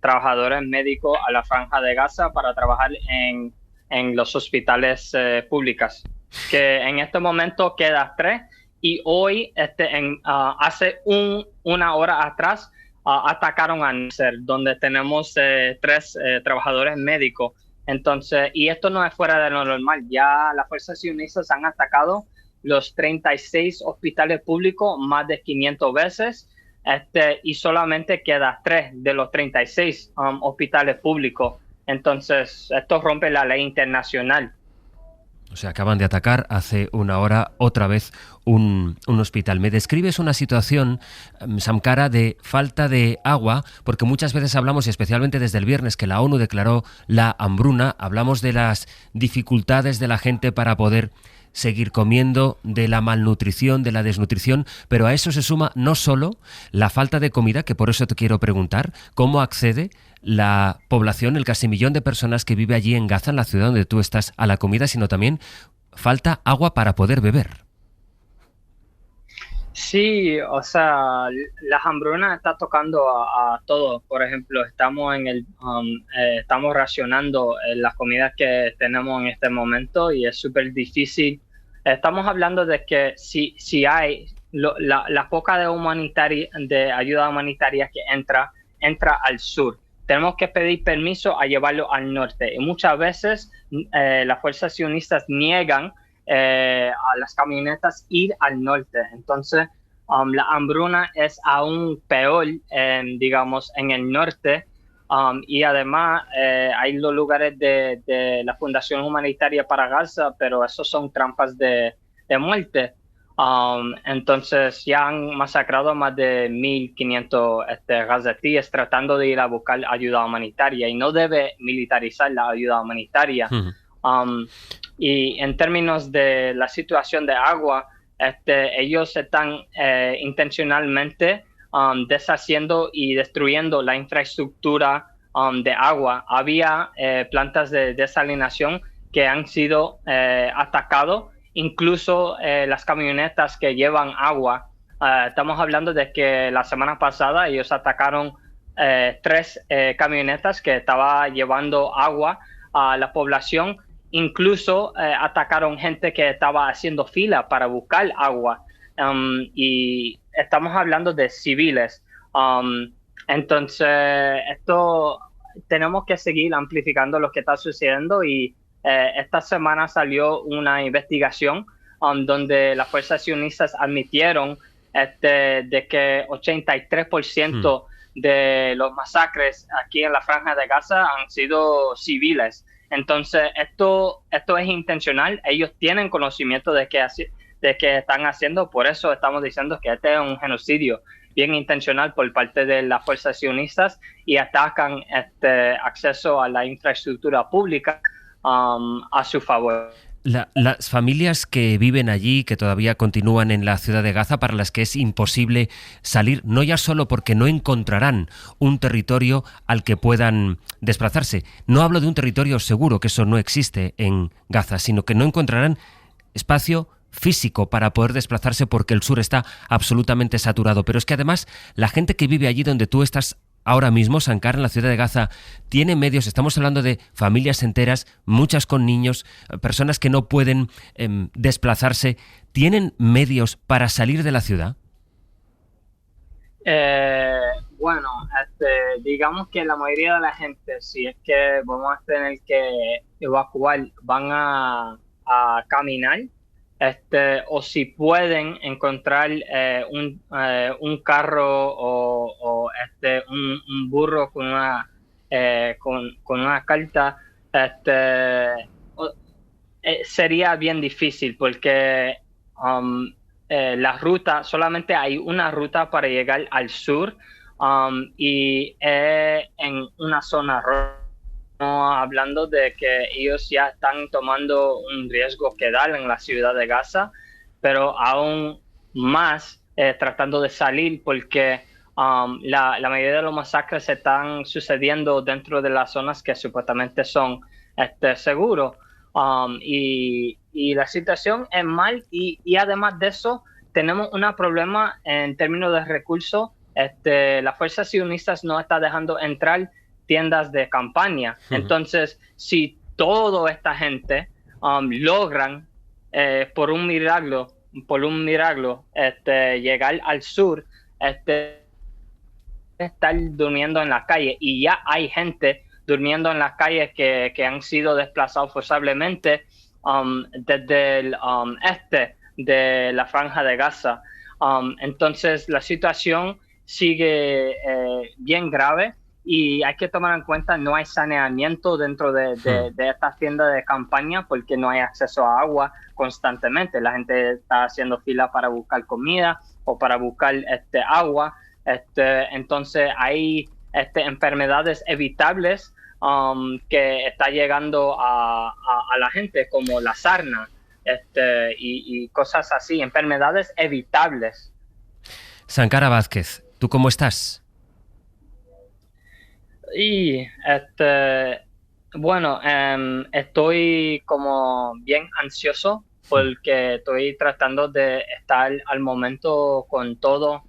trabajadores médicos a la franja de Gaza para trabajar en los hospitales públicos, que en este momento queda 3, y hoy hace una hora atrás atacaron a Nasser, donde tenemos 3 trabajadores médicos. Entonces, y esto no es fuera de lo normal, ya las fuerzas sionistas han atacado los 36 hospitales públicos más de 500 veces, y solamente queda 3 de los 36 hospitales públicos. Entonces, esto rompe la ley internacional. O sea, acaban de atacar hace una hora otra vez un hospital. Me describes una situación, Samkara, de falta de agua, porque muchas veces hablamos, y especialmente desde el viernes que la ONU declaró la hambruna, hablamos de las dificultades de la gente para poder seguir comiendo, de la malnutrición, de la desnutrición, pero a eso se suma no solo la falta de comida, que por eso te quiero preguntar, ¿cómo accede la población, el casi millón de personas que vive allí en Gaza, en la ciudad donde tú estás, a la comida, sino también falta agua para poder beber? Sí, o sea, la hambruna está tocando a todos. Por ejemplo, estamos estamos racionando las comidas que tenemos en este momento y es súper difícil. Estamos hablando de que si hay la poca de ayuda humanitaria que entra al sur, tenemos que pedir permiso a llevarlo al norte. Y muchas veces las fuerzas sionistas niegan a las camionetas ir al norte. Entonces, la hambruna es aún peor, digamos, en el norte. Y además hay los lugares de la Fundación Humanitaria para Gaza, pero esos son trampas de muerte. Entonces ya han masacrado a más de 1.500 gazatíes tratando de ir a buscar ayuda humanitaria, y no debe militarizar la ayuda humanitaria. Y en términos de la situación de agua, ellos están intencionalmente deshaciendo y destruyendo la infraestructura de agua. Había plantas de desalinación que han sido atacados, incluso las camionetas que llevan agua. Estamos hablando de que la semana pasada ellos atacaron 3 camionetas que estaban llevando agua a la población. Incluso atacaron gente que estaba haciendo fila para buscar agua. Y estamos hablando de civiles. Entonces, esto tenemos que seguir amplificando lo que está sucediendo, y esta semana salió una investigación donde las fuerzas sionistas admitieron de que 83% de los masacres aquí en la Franja de Gaza han sido civiles. Entonces, esto es intencional. Ellos tienen conocimiento de que están haciendo. Por eso estamos diciendo que este es un genocidio bien intencional por parte de las fuerzas sionistas, y atacan acceso a la infraestructura pública a su favor. Las familias que viven allí, que todavía continúan en la ciudad de Gaza, para las que es imposible salir, no ya solo porque no encontrarán un territorio al que puedan desplazarse. No hablo de un territorio seguro, que eso no existe en Gaza, sino que no encontrarán espacio físico para poder desplazarse porque el sur está absolutamente saturado. Pero es que además la gente que vive allí donde tú estás ahora mismo, Sankar, en la ciudad de Gaza, tiene medios. Estamos hablando de familias enteras, muchas con niños, personas que no pueden desplazarse. ¿Tienen medios para salir de la ciudad? Bueno, digamos que la mayoría de la gente, si es que vamos a tener que evacuar, van a caminar. O si pueden encontrar un carro o un burro con una carta, sería bien difícil, porque la ruta, solamente hay una ruta para llegar al sur, y en una zona roja. No, hablando de que ellos ya están tomando un riesgo quedar en la ciudad de Gaza, pero aún más tratando de salir, porque la mayoría de los masacres están sucediendo dentro de las zonas que supuestamente son seguros, y la situación es mal, y además de eso tenemos un problema en términos de recursos. Las fuerzas sionistas no están dejando entrar tiendas de campaña. Entonces, si toda esta gente logran por un milagro llegar al sur, estar durmiendo en la calle, y ya hay gente durmiendo en las calles que han sido desplazados forzablemente desde el este de la Franja de Gaza. Entonces, la situación sigue bien grave. Y hay que tomar en cuenta, no hay saneamiento dentro de estas tiendas de campaña, porque no hay acceso a agua constantemente. La gente está haciendo fila para buscar comida o para buscar agua. Entonces hay enfermedades evitables que está llegando a la gente, como la sarna y cosas así, enfermedades evitables. Sankara Vázquez, ¿tú cómo estás? Y bueno, estoy como bien ansioso, porque estoy tratando de estar al momento con todo.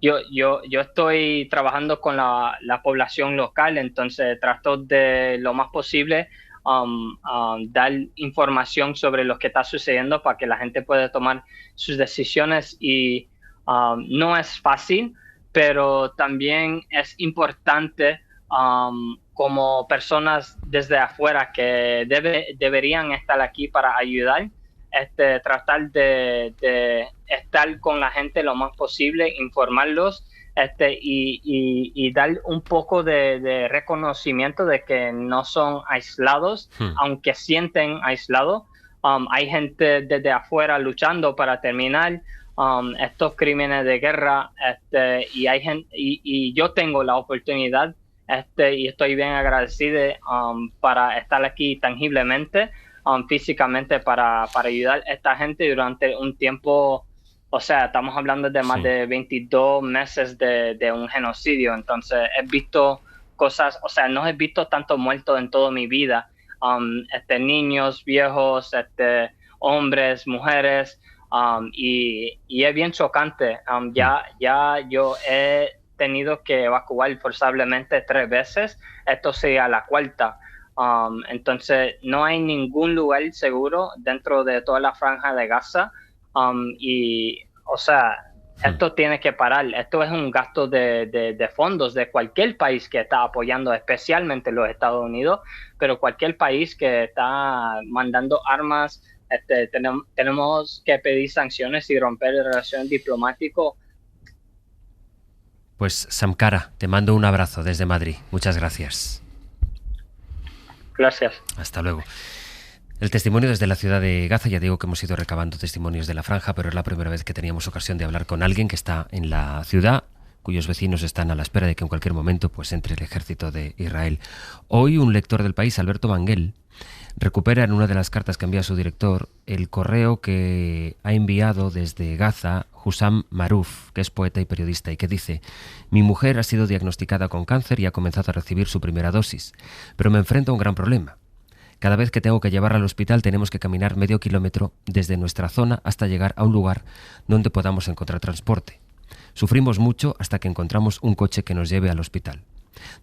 Yo estoy trabajando con la población local, entonces trato de lo más posible dar información sobre lo que está sucediendo para que la gente pueda tomar sus decisiones, y no es fácil. pero también es importante como personas desde afuera que deberían estar aquí para ayudar, tratar de estar con la gente lo más posible, informarlos y dar un poco de reconocimiento de que no son aislados, aunque sienten aislados. Hay gente desde afuera luchando para terminar estos crímenes de guerra, y hay gente, y yo tengo la oportunidad y estoy bien agradecido para estar aquí tangiblemente, físicamente, para ayudar a esta gente durante un tiempo. O sea, estamos hablando de más de 22 meses de un genocidio. Entonces, he visto cosas, o sea, no he visto tantos muertos en toda mi vida. Niños, viejos, hombres, mujeres, y es bien chocante. Ya yo he tenido que evacuar forzablemente 3 veces. Esto sería la 4ª. Entonces, no hay ningún lugar seguro dentro de toda la franja de Gaza. Y, o sea, esto tiene que parar. Esto es un gasto de fondos de cualquier país que está apoyando, especialmente los Estados Unidos, pero cualquier país que está mandando armas, tenemos que pedir sanciones y romper la relación diplomática. Pues Sam Kara, te mando un abrazo desde Madrid. Muchas gracias. Gracias. Hasta luego. El testimonio desde la ciudad de Gaza, ya digo que hemos ido recabando testimonios de la franja, pero es la primera vez que teníamos ocasión de hablar con alguien que está en la ciudad, cuyos vecinos están a la espera de que en cualquier momento pues entre el ejército de Israel. Hoy un lector del País, Alberto Banguel, recupera en una de las cartas que envía a su director el correo que ha enviado desde Gaza Hussam Maruf, que es poeta y periodista, y que dice: mi mujer ha sido diagnosticada con cáncer y ha comenzado a recibir su primera dosis, pero me enfrento a un gran problema. Cada vez que tengo que llevarla al hospital tenemos que caminar medio kilómetro desde nuestra zona hasta llegar a un lugar donde podamos encontrar transporte. Sufrimos mucho hasta que encontramos un coche que nos lleve al hospital.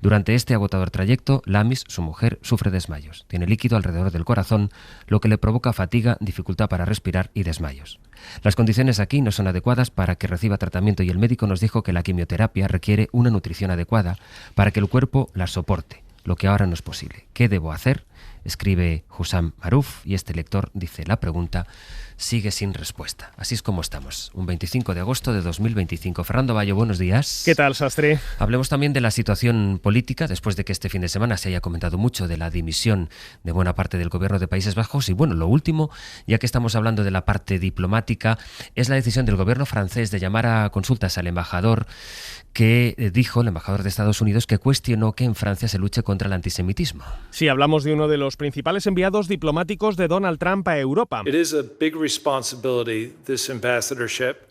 Durante este agotador trayecto, Lamis, su mujer, sufre desmayos. Tiene líquido alrededor del corazón, lo que le provoca fatiga, dificultad para respirar y desmayos. Las condiciones aquí no son adecuadas para que reciba tratamiento y el médico nos dijo que la quimioterapia requiere una nutrición adecuada para que el cuerpo la soporte, lo que ahora no es posible. ¿Qué debo hacer?, escribe Hussam Maruf, y este lector dice: la pregunta sigue sin respuesta. Así es como estamos, un 25 de agosto de 2025. Fernando Bayo, buenos días. ¿Qué tal, Sastre? Hablemos también de la situación política, después de que este fin de semana se haya comentado mucho de la dimisión de buena parte del gobierno de Países Bajos. Y bueno, lo último, ya que estamos hablando de la parte diplomática, es la decisión del gobierno francés de llamar a consultas al embajador, que dijo, el embajador de Estados Unidos, que cuestionó que en Francia se luche contra el antisemitismo. Sí, hablamos de uno de los principales enviados diplomáticos de Donald Trump a Europa.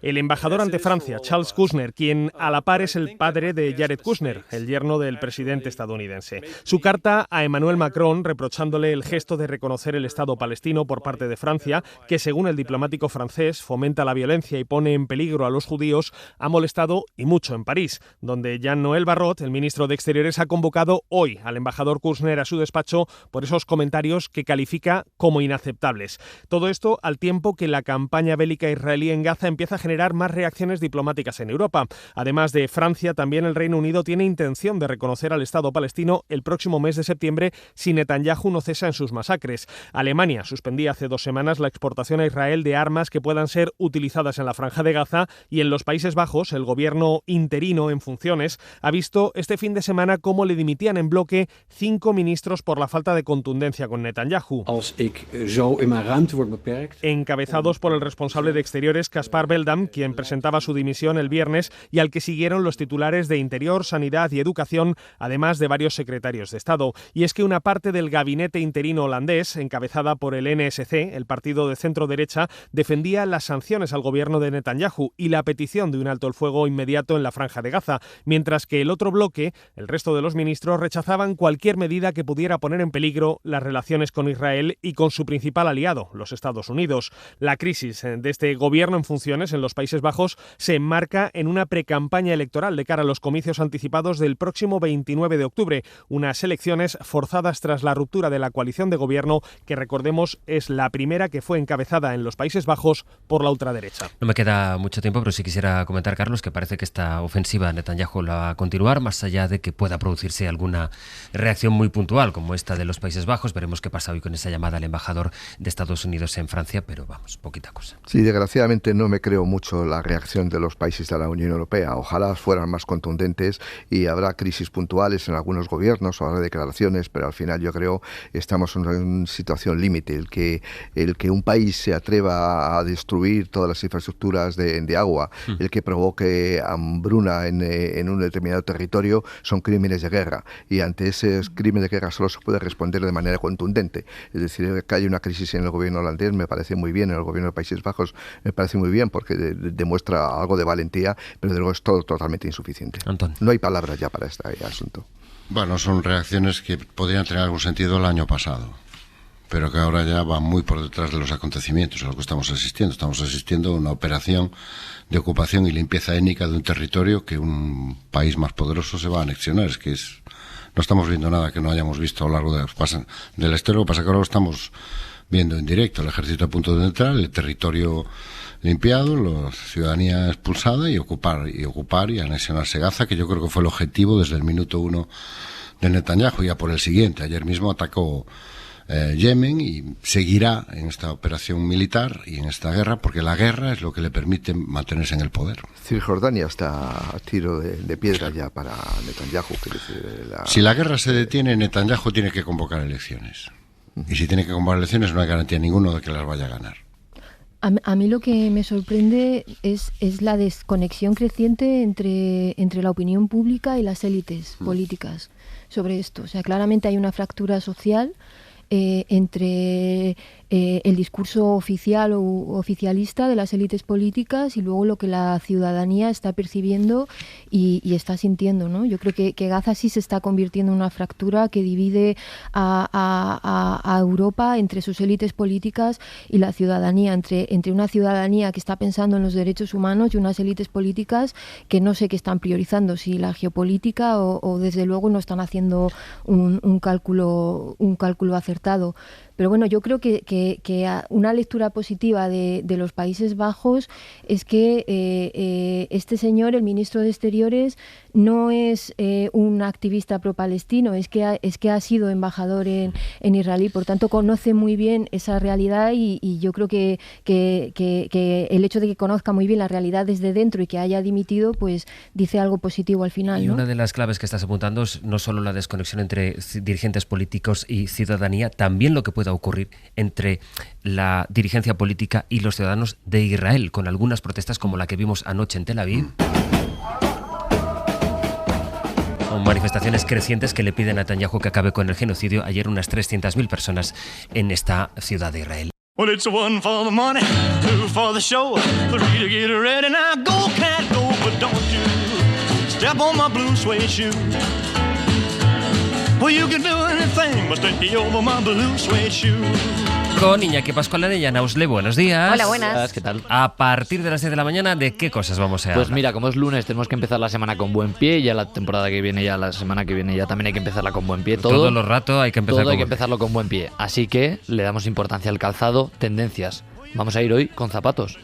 El embajador ante Francia, Charles Kushner, quien a la par es el padre de Jared Kushner, el yerno del presidente estadounidense. Su carta a Emmanuel Macron, reprochándole el gesto de reconocer el Estado palestino por parte de Francia, que según el diplomático francés fomenta la violencia y pone en peligro a los judíos, ha molestado y mucho en París, donde Jean-Noël Barrot, el ministro de Exteriores, ha convocado hoy al embajador Kushner a su despacho por esos comentarios que califica como inaceptables. Todo esto al tiempo que la campaña bélica israelí en Gaza empieza a generar más reacciones diplomáticas en Europa. Además de Francia, también el Reino Unido tiene intención de reconocer al Estado palestino el próximo mes de septiembre si Netanyahu no cesa en sus masacres. Alemania suspendía hace 2 semanas la exportación a Israel de armas que puedan ser utilizadas en la Franja de Gaza, y en los Países Bajos el gobierno interino en funciones ha visto este fin de semana cómo le dimitían en bloque 5 ministros por la falta de contundencia con Netanyahu. Encabezados por el responsable de Exteriores, Caspar Beldam, quien presentaba su dimisión el viernes y al que siguieron los titulares de Interior, Sanidad y Educación, además de varios secretarios de Estado. Y es que una parte del gabinete interino holandés, encabezada por el NSC, el partido de centro-derecha, defendía las sanciones al gobierno de Netanyahu y la petición de un alto el fuego inmediato en la Franja de Gaza, mientras que el otro bloque, el resto de los ministros, rechazaban cualquier medida que pudiera pudiera poner en peligro las relaciones con Israel y con su principal aliado, los Estados Unidos. La crisis de este gobierno en funciones en los Países Bajos se enmarca en una precampaña electoral de cara a los comicios anticipados del próximo 29 de octubre, unas elecciones forzadas tras la ruptura de la coalición de gobierno que, recordemos, es la primera que fue encabezada en los Países Bajos por la ultraderecha. No me queda mucho tiempo, pero sí quisiera comentar, Carlos, que parece que esta ofensiva Netanyahu la va a continuar, más allá de que pueda producirse alguna reacción muy puntual como esta de los Países Bajos. Veremos qué pasa hoy con esa llamada al embajador de Estados Unidos en Francia, pero vamos, poquita cosa. Sí, desgraciadamente no me creo mucho la reacción de los países de la Unión Europea. Ojalá fueran más contundentes, y habrá crisis puntuales en algunos gobiernos, o habrá declaraciones, pero al final yo creo que estamos en una situación límite. El que un país se atreva a destruir todas las infraestructuras de agua, el que provoque hambruna en un determinado territorio, son crímenes de guerra, y ante ese crimen de guerra solo se puede responder de manera contundente. Es decir, que hay una crisis en el gobierno holandés me parece muy bien, en el gobierno de Países Bajos me parece muy bien, porque demuestra algo de valentía, pero de luego es todo totalmente insuficiente. Antón. No hay palabras ya para este asunto. Bueno, son reacciones que podrían tener algún sentido el año pasado, pero que ahora ya van muy por detrás de los acontecimientos a lo que estamos asistiendo. Estamos asistiendo a una operación de ocupación y limpieza étnica de un territorio que un país más poderoso se va a anexionar. No estamos viendo nada que no hayamos visto a lo largo de la historia. Lo que pasa es que ahora lo estamos viendo en directo: el ejército a punto de entrar, el territorio limpiado, la ciudadanía expulsada, y ocupar y anexionarse Gaza, que yo creo que fue el objetivo desde el minuto 1 de Netanyahu, ya por el siguiente. Ayer mismo atacó Yemen y seguirá en esta operación militar y en esta guerra, porque la guerra es lo que le permite mantenerse en el poder. Cisjordania está a tiro de piedra ya para Netanyahu. Si la guerra se detiene, Netanyahu tiene que convocar elecciones. Y si tiene que convocar elecciones, no hay garantía ninguna de que las vaya a ganar. A mí lo que me sorprende es la desconexión creciente entre la opinión pública y las élites políticas sobre esto. O sea, claramente hay una fractura social entre el discurso oficial o oficialista de las élites políticas y luego lo que la ciudadanía está percibiendo y está sintiendo, ¿no? Yo creo que Gaza sí se está convirtiendo en una fractura que divide a Europa entre sus élites políticas y la ciudadanía, entre una ciudadanía que está pensando en los derechos humanos y unas élites políticas que no sé qué están priorizando, si la geopolítica o desde luego no están haciendo un cálculo acertado. Pero bueno, yo creo que una lectura positiva de los Países Bajos es que este señor, el ministro de Exteriores, no es un activista pro-palestino, es que ha sido embajador en Israel, por tanto conoce muy bien esa realidad y yo creo que el hecho de que conozca muy bien la realidad desde dentro y que haya dimitido, pues dice algo positivo al final, ¿no? Y una de las claves que estás apuntando es no solo la desconexión entre dirigentes políticos y ciudadanía, también lo que pueda ocurrir entre la dirigencia política y los ciudadanos de Israel, con algunas protestas como la que vimos anoche en Tel Aviv. Con manifestaciones crecientes que le piden a Netanyahu que acabe con el genocidio. Ayer unas 300.000 personas en esta ciudad de Israel. Well, it's one for the money, two for the show, three to get ready. Now go, cat, go, but don't you step on my blue suede shoe. Well, you can do anything but stay over my blue suede shoe. Con Iñaki Pascualán y Ana Usle, buenos días. Hola, buenas. ¿Qué tal? A partir de las 10 de la mañana, ¿de qué cosas vamos a hablar? Pues mira, como es lunes, tenemos que empezar la semana con buen pie. Ya la temporada que viene, la semana que viene, ya también hay que empezarla con buen pie. Todo el rato hay que empezarlo con buen pie. Así que le damos importancia al calzado, tendencias. Vamos a ir hoy con zapatos.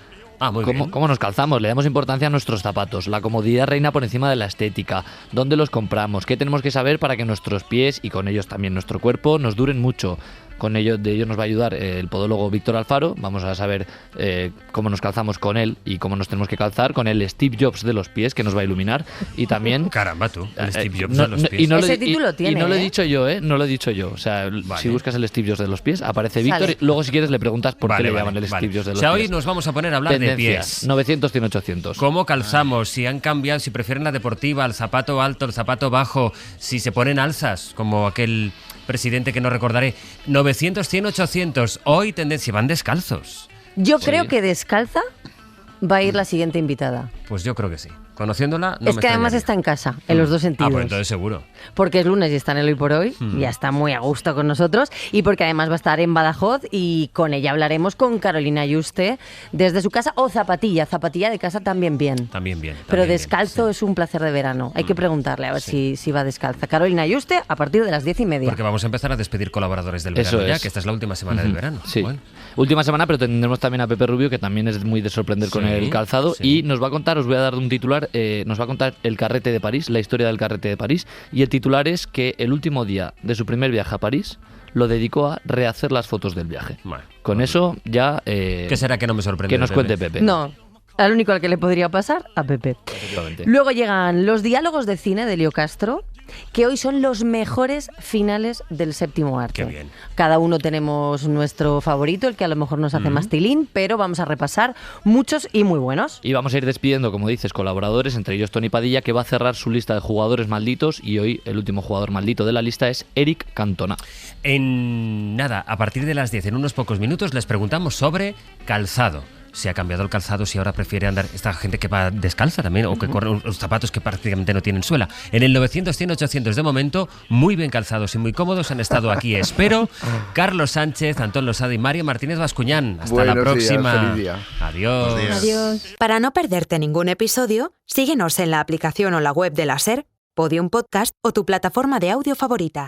Muy bien. ¿Cómo nos calzamos? Le damos importancia a nuestros zapatos. La comodidad reina por encima de la estética. ¿Dónde los compramos? ¿Qué tenemos que saber para que nuestros pies y con ellos también nuestro cuerpo nos duren mucho? De ello nos va a ayudar el podólogo Víctor Alfaro. Vamos a saber cómo nos calzamos con él y cómo nos tenemos que calzar con el Steve Jobs de los pies, que nos va a iluminar. Y también... Caramba, tú, el Steve Jobs de los pies. Ese título tiene, y no lo he dicho yo, No lo he dicho yo. O sea, vale. Si buscas el Steve Jobs de los pies, aparece Víctor. Luego, si quieres, le preguntas por qué le llaman el Steve Jobs de los pies. Hoy nos vamos a poner a hablar de pies. 900, 100, 800. ¿Cómo calzamos? Si han cambiado, si prefieren la deportiva, el zapato alto, el zapato bajo, si se ponen alzas, como aquel presidente que no recordaré. 900, 100, 800. Hoy tendencia, van descalzos. Yo creo que descalza va a ir la siguiente invitada. Pues yo creo que sí. Conociéndola, no es que además está en casa, en los dos sentidos. Pues entonces seguro. Porque es lunes y está en el Hoy por Hoy, ya está muy a gusto con nosotros, y porque además va a estar en Badajoz, y con ella hablaremos con Carolina Yuste desde su casa, o zapatilla de casa también bien. También bien. Pero descalzo es un placer de verano. Hay que preguntarle a ver si va descalza. Carolina Yuste a partir de las 10:30. Porque vamos a empezar a despedir colaboradores del verano ya, que esta es la última semana del verano. Sí. Bueno. Última semana, pero tendremos también a Pepe Rubio, que también es muy de sorprender con el calzado, y nos va a contar, os voy a dar un titular, nos va a contar el carrete de París, la historia del carrete de París, y el titular es que el último día de su primer viaje a París lo dedicó a rehacer las fotos del viaje. Con eso ya... ¿Qué será que no me sorprende? Que nos cuente Pepe. No. Al único al que le podría pasar, a Pepe. Luego llegan los diálogos de cine de Elio Castro, que hoy son los mejores finales del séptimo arte. Qué bien. Cada uno tenemos nuestro favorito, el que a lo mejor nos hace más tilín, pero vamos a repasar muchos y muy buenos. Y vamos a ir despidiendo, como dices, colaboradores, entre ellos Tony Padilla, que va a cerrar su lista de jugadores malditos, y hoy el último jugador maldito de la lista es Eric Cantona. En nada, a partir de las 10, en unos pocos minutos, les preguntamos sobre calzado. Si ha cambiado el calzado, si ahora prefiere andar esta gente que va descalza también, o que corre los zapatos que prácticamente no tienen suela. En el 900-100-800 de momento, muy bien calzados y muy cómodos han estado aquí, espero, Carlos Sánchez, Antón Losada y Mario Martínez Bascuñán. Hasta la próxima. Días, feliz día. Adiós. Adiós. Para no perderte ningún episodio, síguenos en la aplicación o la web de la SER, Podium Podcast o tu plataforma de audio favorita.